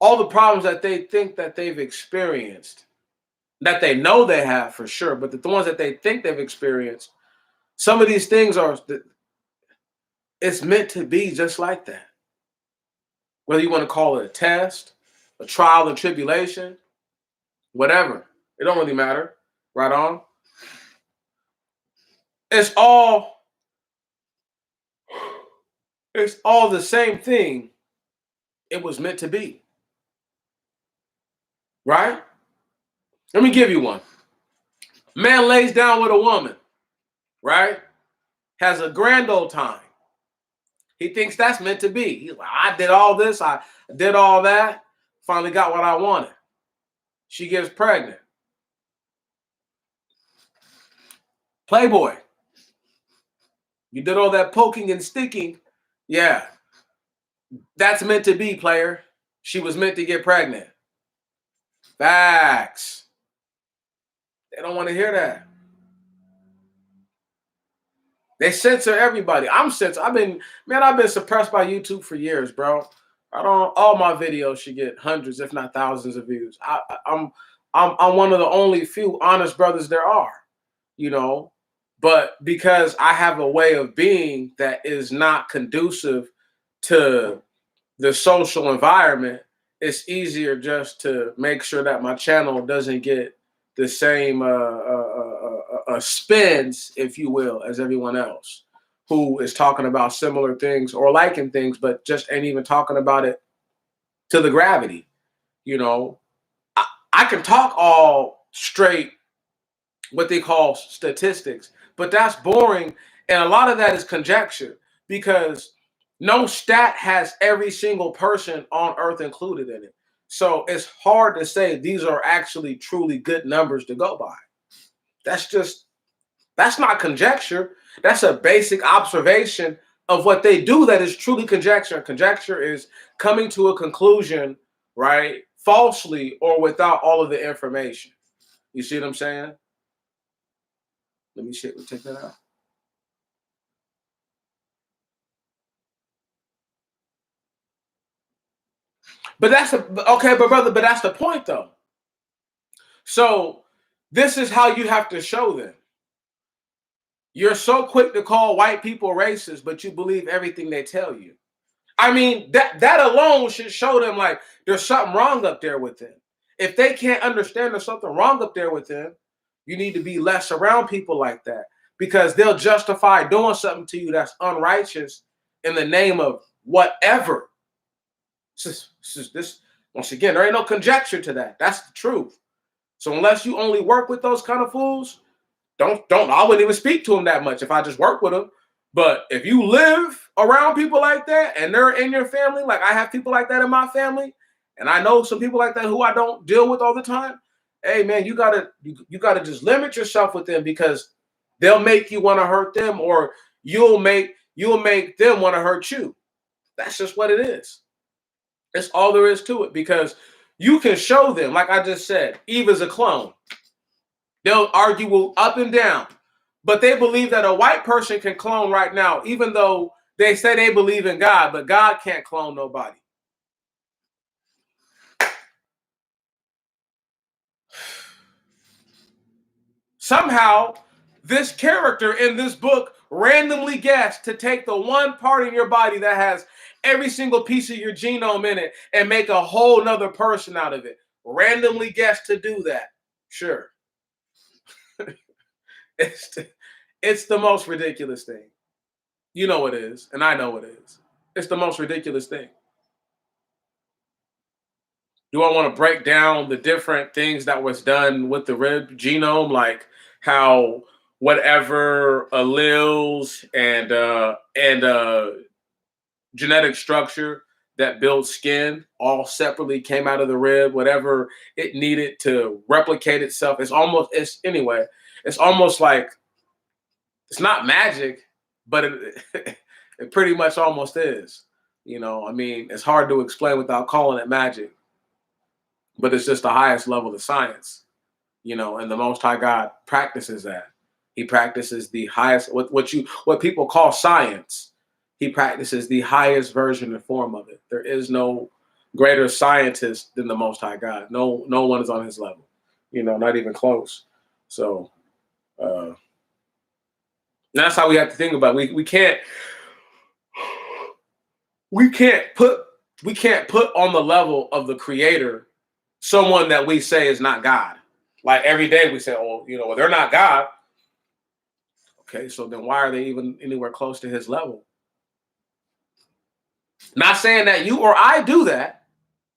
all the problems that they think that they've experienced, that they know they have for sure, but the ones that they think they've experienced, some of these things are, it's meant to be just like that. Whether you want to call it a test, a trial and tribulation, whatever, it don't really matter. Right on. It's all the same thing. It was meant to be. Right? Let me give you one. Man lays down with a woman, right? Has a grand old time. He thinks that's meant to be. He's like, I did all this, I did all that, finally got what I wanted. She gets pregnant. Playboy. You did all that poking and sticking. Yeah. That's meant to be, player. She was meant to get pregnant. Facts. They don't want to hear that. They censor everybody. I'm censored. I've been suppressed by YouTube for years, bro. All my videos should get hundreds, if not thousands of views. I'm one of the only few honest brothers there are, you know. But because I have a way of being that is not conducive to the social environment, it's easier just to make sure that my channel doesn't get the same spins, if you will, as everyone else who is talking about similar things or liking things, but just ain't even talking about it to the gravity. You know, I can talk all straight, what they call statistics, but that's boring. And a lot of that is conjecture because no stat has every single person on earth included in it. So it's hard to say these are actually truly good numbers to go by. That's not conjecture. That's a basic observation of what they do that is truly conjecture. Conjecture is coming to a conclusion, right, falsely or without all of the information. You see what I'm saying? Let me check that out. But okay, but brother, but that's the point though. So this is how you have to show them. You're so quick to call white people racist, but you believe everything they tell you. I mean, that alone should show them like there's something wrong up there with them. If they can't understand there's something wrong up there with them, you need to be less around people like that because they'll justify doing something to you that's unrighteous in the name of whatever. This once again, there ain't no conjecture to that. That's the truth. So unless you only work with those kind of fools, don't I wouldn't even speak to them that much if I just work with them. But if you live around people like that and they're in your family, like I have people like that in my family, and I know some people like that who I don't deal with all the time, hey man, you gotta just limit yourself with them because they'll make you want to hurt them, or you'll make them want to hurt you. That's just what it is. That's all there is to it because you can show them, like I just said, Eve is a clone. They'll argue up and down, but they believe that a white person can clone right now, even though they say they believe in God, but God can't clone nobody. Somehow, this character in this book randomly guess to take the one part in your body that has every single piece of your genome in it and make a whole nother person out of it. Randomly guess to do that. Sure. It's the most ridiculous thing. You know it is, and I know it is. It's the most ridiculous thing. Do I want to break down the different things that was done with the rib genome, like how whatever alleles and genetic structure that builds skin all separately came out of the rib, whatever it needed to replicate itself. It's almost like it's not magic, but it pretty much almost is. I mean, it's hard to explain without calling it magic, but it's just the highest level of science, and the Most High God practices that. He practices the highest, what people call science. He practices the highest version and form of it. There is no greater scientist than the Most High God. No one is on his level, not even close. So that's how we have to think about it. We can't put on the level of the Creator someone that we say is not God. Like every day we say, oh, well, they're not God. Okay, so then why are they even anywhere close to his level? Not saying that you or I do that.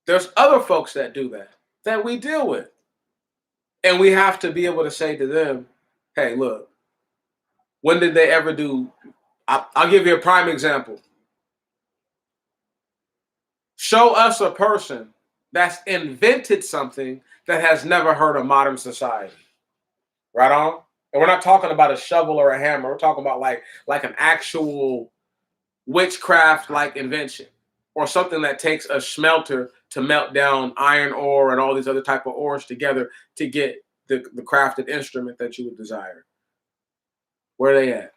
There's other folks that do that we deal with. And we have to be able to say to them, hey, look, when did they ever do? I'll give you a prime example. Show us a person that's invented something that has never heard of modern society. Right on? And we're not talking about a shovel or a hammer. We're talking about like an actual witchcraft-like invention, or something that takes a smelter to melt down iron ore and all these other type of ores together to get the crafted instrument that you would desire. Where are they at?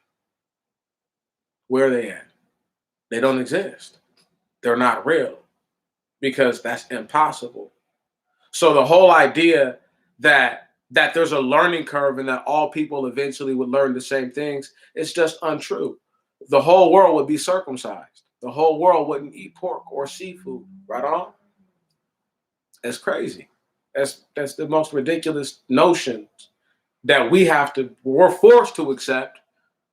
Where are they at? They don't exist. They're not real, because that's impossible. So the whole idea that there's a learning curve and that all people eventually would learn the same things, it's just untrue. The whole world would be circumcised. The whole world wouldn't eat pork or seafood. Right on? It's crazy. That's the most ridiculous notion that we're forced to accept,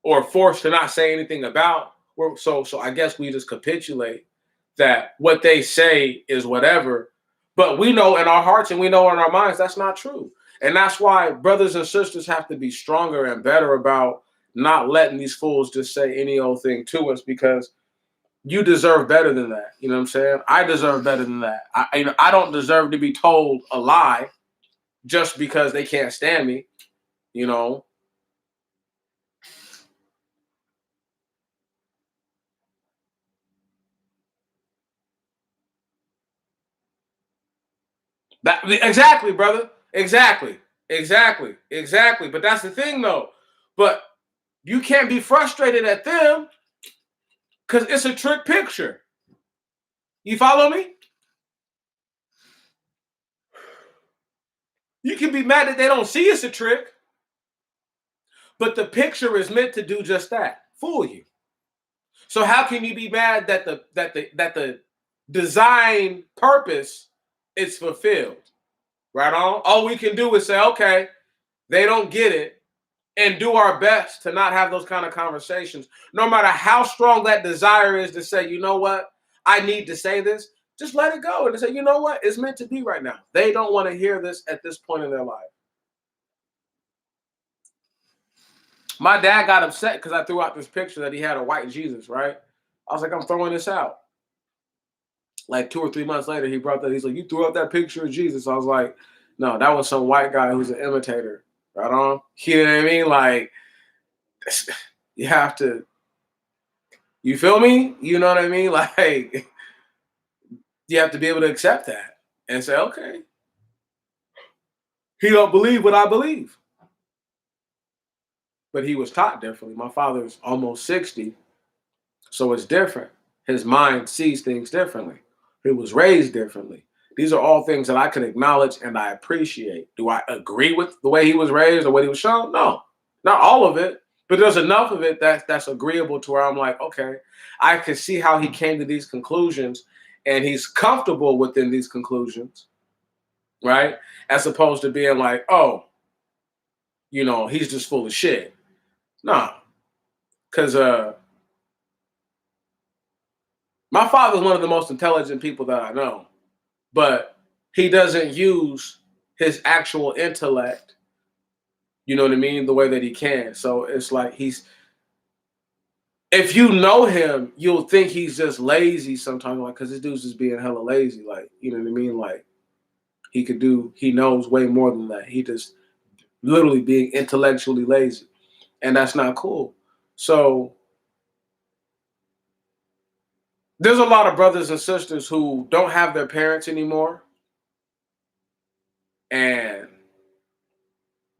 or forced to not say anything about. So I guess we just capitulate that what they say is whatever, but we know in our hearts and we know in our minds that's not true. And that's why brothers and sisters have to be stronger and better about not letting these fools just say any old thing to us, because you deserve better than that. You know what I'm saying? I deserve better than that. I don't deserve to be told a lie just because they can't stand me, That exactly, brother. Exactly. But that's the thing, though. But you can't be frustrated at them because it's a trick picture. You follow me? You can be mad that they don't see it's a trick, but the picture is meant to do just that, fool you. So how can you be mad that the design purpose is fulfilled? Right on? All we can do is say, okay, they don't get it, and do our best to not have those kind of conversations. No matter how strong that desire is to say, you know what, I need to say this, just let it go and say, you know what, it's meant to be right now. They don't want to hear this at this point in their life. My dad got upset because I threw out this picture that he had a white Jesus, right? I was like, I'm throwing this out. Like 2 or 3 months later, he brought that. He's like, you threw out that picture of Jesus. I was like, no, that was some white guy who's an imitator. Right on? You know what I mean? Like, you have to, you feel me? You know what I mean? Like, you have to be able to accept that and say, okay, he don't believe what I believe. But he was taught differently. My father's almost 60, so it's different. His mind sees things differently. He was raised differently. These are all things that I can acknowledge and I appreciate. Do I agree with the way he was raised or what he was shown? No, not all of it, But there's enough of it that's agreeable to where I'm like, okay, I can see how he came to these conclusions and he's comfortable within these conclusions, right? As opposed to being like, oh, he's just full of shit. Nah, because my father's one of the most intelligent people that I know, but he doesn't use his actual intellect, you know what I mean, the way that he can. So it's like if you know him, you'll think he's just lazy sometimes, like, because this dude's just being hella lazy, like, you know what I mean? Like, he knows way more than that. He just literally being intellectually lazy, and that's not cool. So there's a lot of brothers and sisters who don't have their parents anymore, and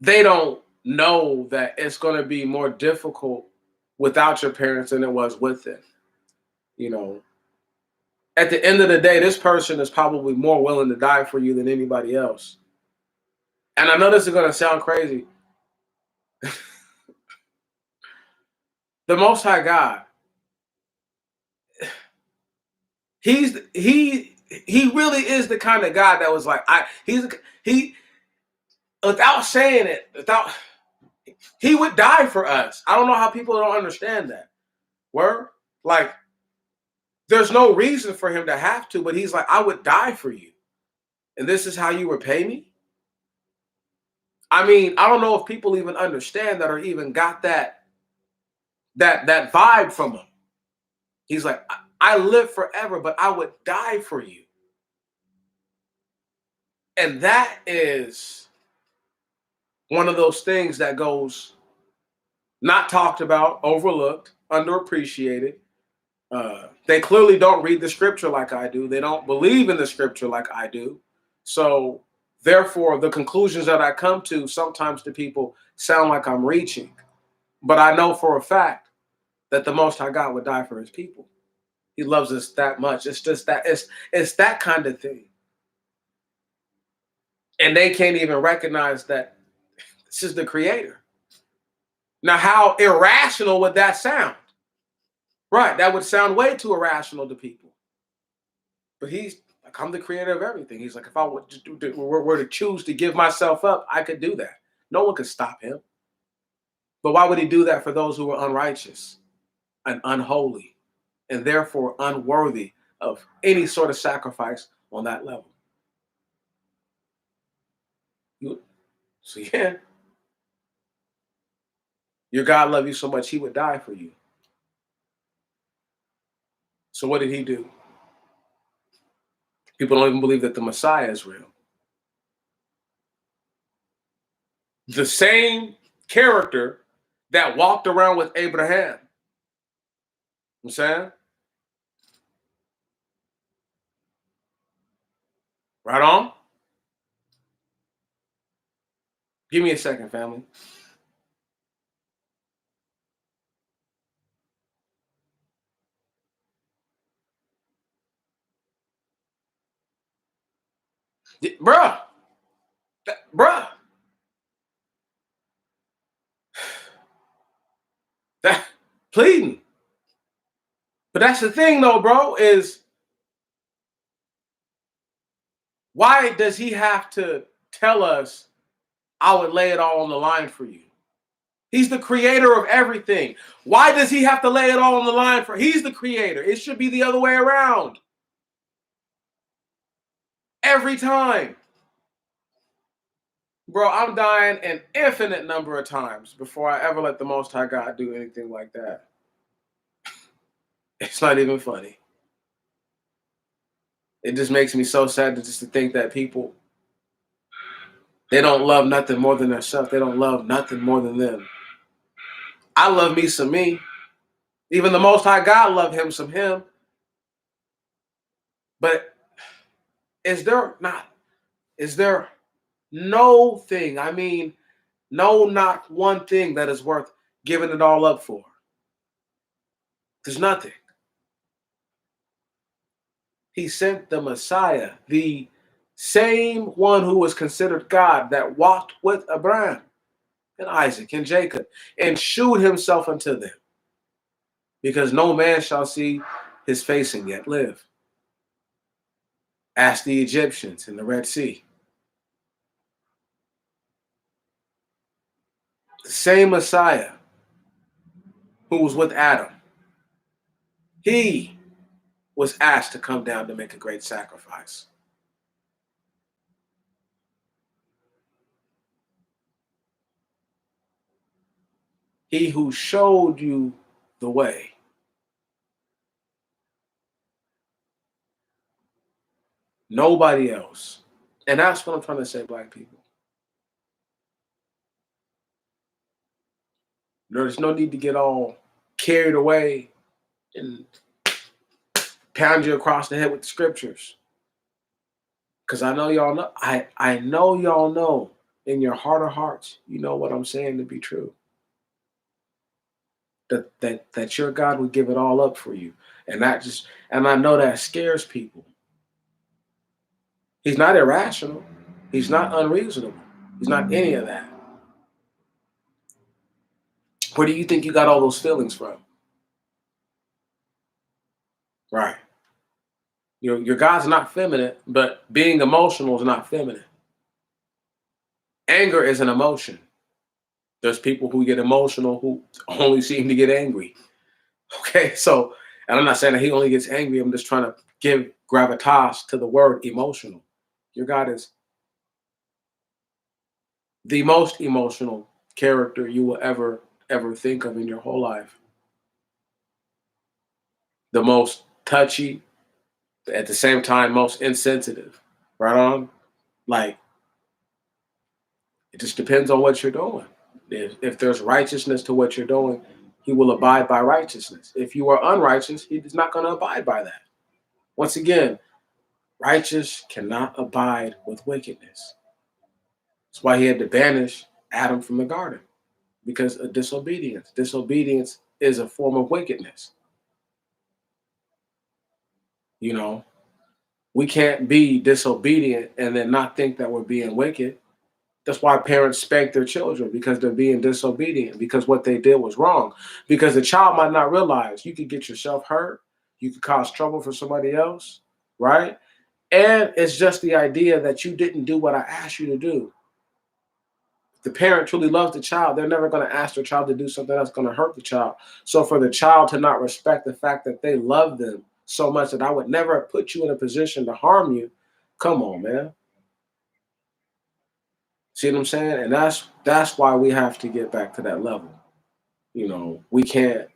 they don't know that it's going to be more difficult without your parents than it was with them. You know, at the end of the day, this person is probably more willing to die for you than anybody else. And I know this is going to sound crazy. The Most High God, he really is the kind of God that was like, he without saying it, he would die for us. I don't know how people don't understand that. Word? Like, there's no reason for him to have to, but he's like, I would die for you. And this is how you repay me? I mean, I don't know if people even understand that or even got that vibe from him. He's like, I live forever, but I would die for you. And that is one of those things that goes not talked about, overlooked, underappreciated. They clearly don't read the scripture like I do. They don't believe in the scripture like I do. So therefore, the conclusions that I come to sometimes to people sound like I'm reaching. But I know for a fact that the Most High God would die for his people. He loves us that much. It's just that it's that kind of thing. And they can't even recognize that this is the creator. Now, how irrational would that sound? Right, that would sound way too irrational to people. But he's like, I'm the creator of everything. He's like, if I were to choose to give myself up, I could do that. No one could stop him. But why would he do that for those who are unrighteous and unholy and therefore unworthy of any sort of sacrifice on that level? So yeah, your God loved you so much, he would die for you. So what did he do? People don't even believe that the Messiah is real. The same character that walked around with Abraham. I'm saying? Right on? Give me a second, family. Bruh. Bruh. That pleading. But that's the thing though, bro, is why does he have to tell us I would lay it all on the line for you? He's the creator of everything. Why does he have to lay it all on the line for? He's the creator. It should be the other way around. Every time. Bro, I'm dying an infinite number of times before I ever let the Most High God do anything like that. It's not even funny. It just makes me so sad to think that people, they don't love nothing more than themselves. They don't love nothing more than them. I love me some me. Even the Most High God loved him some him. But is there no thing, I mean, no, not one thing that is worth giving it all up for? There's nothing. He sent the Messiah, the same one who was considered God that walked with Abraham. and Isaac and Jacob, and shewed himself unto them, because no man shall see his face and yet live. Ask the Egyptians in the Red Sea. The same Messiah who was with Adam, he was asked to come down to make a great sacrifice. He who showed you the way. Nobody else. And that's what I'm trying to say, black people. There's no need to get all carried away and pound you across the head with the scriptures. Because I know y'all know, I know y'all know in your heart of hearts, you know what I'm saying to be true. That your God would give it all up for you. And I know that scares people. He's not irrational. He's not unreasonable. He's not any of that. Where do you think you got all those feelings from? Right. Your God's not feminine, but being emotional is not feminine. Anger is an emotion. There's people who get emotional who only seem to get angry. Okay, so, and I'm not saying that he only gets angry. I'm just trying to give gravitas to the word emotional. Your God is the most emotional character you will ever think of in your whole life. The most touchy, at the same time, most insensitive. Right on? Like, it just depends on what you're doing. If there's righteousness to what you're doing, he will abide by righteousness. If you are unrighteous, he is not going to abide by that. Once again, righteous cannot abide with wickedness. That's why he had to banish Adam from the garden, because of disobedience. Disobedience is a form of wickedness. You know, we can't be disobedient and then not think that we're being wicked. That's why parents spank their children, because they're being disobedient, because what they did was wrong. Because the child might not realize you could get yourself hurt, you could cause trouble for somebody else, right? And it's just the idea that you didn't do what I asked you to do. If the parent truly loves the child, they're never going to ask their child to do something that's going to hurt the child. So for the child to not respect the fact that they love them so much that I would never put you in a position to harm you, come on, man. See what I'm saying? And that's why we have to get back to that level. You know, we can't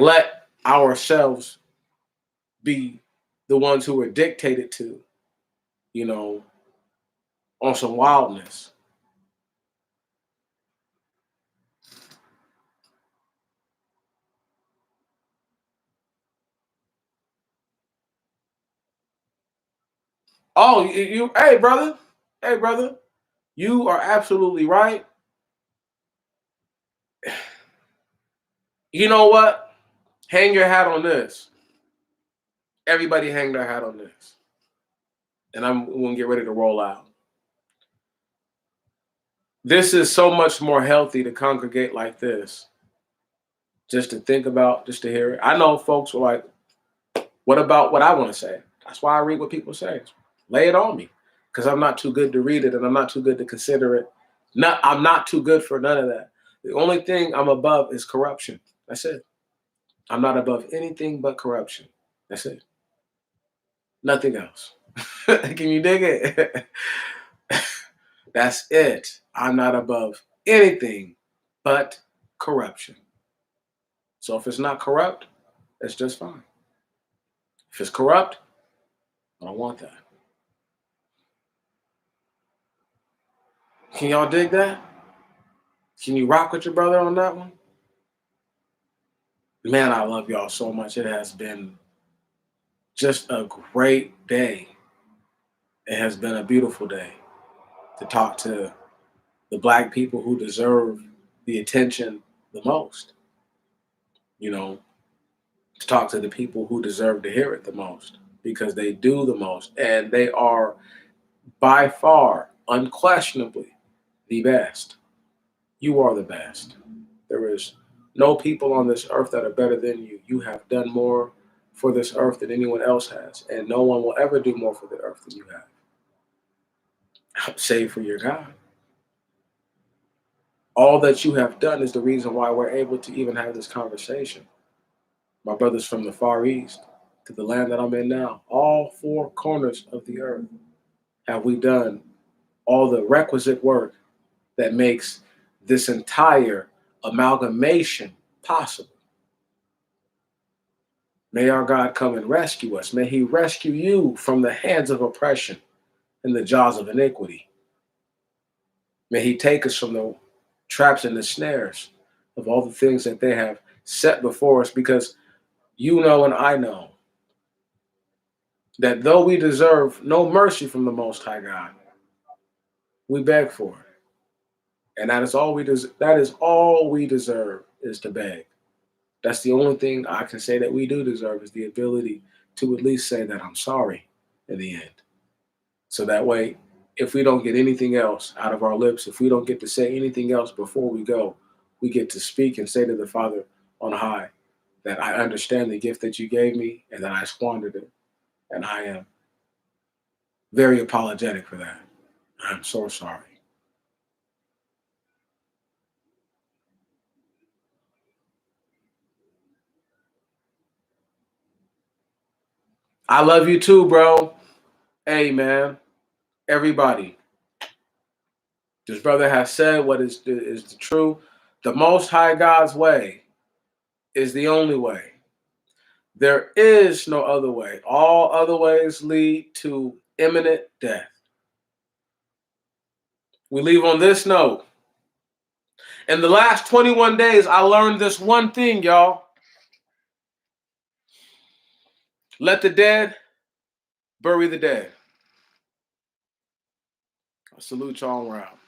let ourselves be the ones who are dictated to, you know, on some wildness. Oh, hey brother, you are absolutely right. You know what? Hang your hat on this. Everybody hang their hat on this. And I'm going to get ready to roll out. This is so much more healthy to congregate like this. Just to think about, just to hear it. I know folks were like, what about what I want to say? That's why I read what people say. Lay it on me. Because I'm not too good to read it and I'm not too good to consider it. I'm not too good for none of that. The only thing I'm above is corruption. That's it. I'm not above anything but corruption. That's it. Nothing else. Can you dig it? That's it. I'm not above anything but corruption. So if it's not corrupt, it's just fine. If it's corrupt, I don't want that. Can y'all dig that? Can you rock with your brother on that one? Man, I love y'all so much. It has been just a great day. It has been a beautiful day to talk to the black people who deserve the attention the most. You know, to talk to the people who deserve to hear it the most, because they do the most. And they are by far, unquestionably, the best. You are the best. There is no people on this earth that are better than you. You have done more for this earth than anyone else has, and no one will ever do more for the earth than you have, save for your God. All that you have done is the reason why we're able to even have this conversation. My brothers from the Far East to the land that I'm in now, all four corners of the earth, have we done all the requisite work that makes this entire amalgamation possible. May our God come and rescue us. May he rescue you from the hands of oppression and the jaws of iniquity. May he take us from the traps and the snares of all the things that they have set before us, because you know and I know that though we deserve no mercy from the Most High God, we beg for it. And that is all we deserve is to beg. That's the only thing I can say that we do deserve, is the ability to at least say that I'm sorry in the end. So that way, if we don't get anything else out of our lips, if we don't get to say anything else before we go, we get to speak and say to the Father on high that I understand the gift that you gave me and that I squandered it. And I am very apologetic for that. I'm so sorry. I love you too, bro. Hey, man, everybody. This brother has said what is the true. The Most High God's way is the only way. There is no other way. All other ways lead to imminent death. We leave on this note. In the last 21 days, I learned this one thing, y'all. Let the dead bury the dead. I salute y'all, and we're out.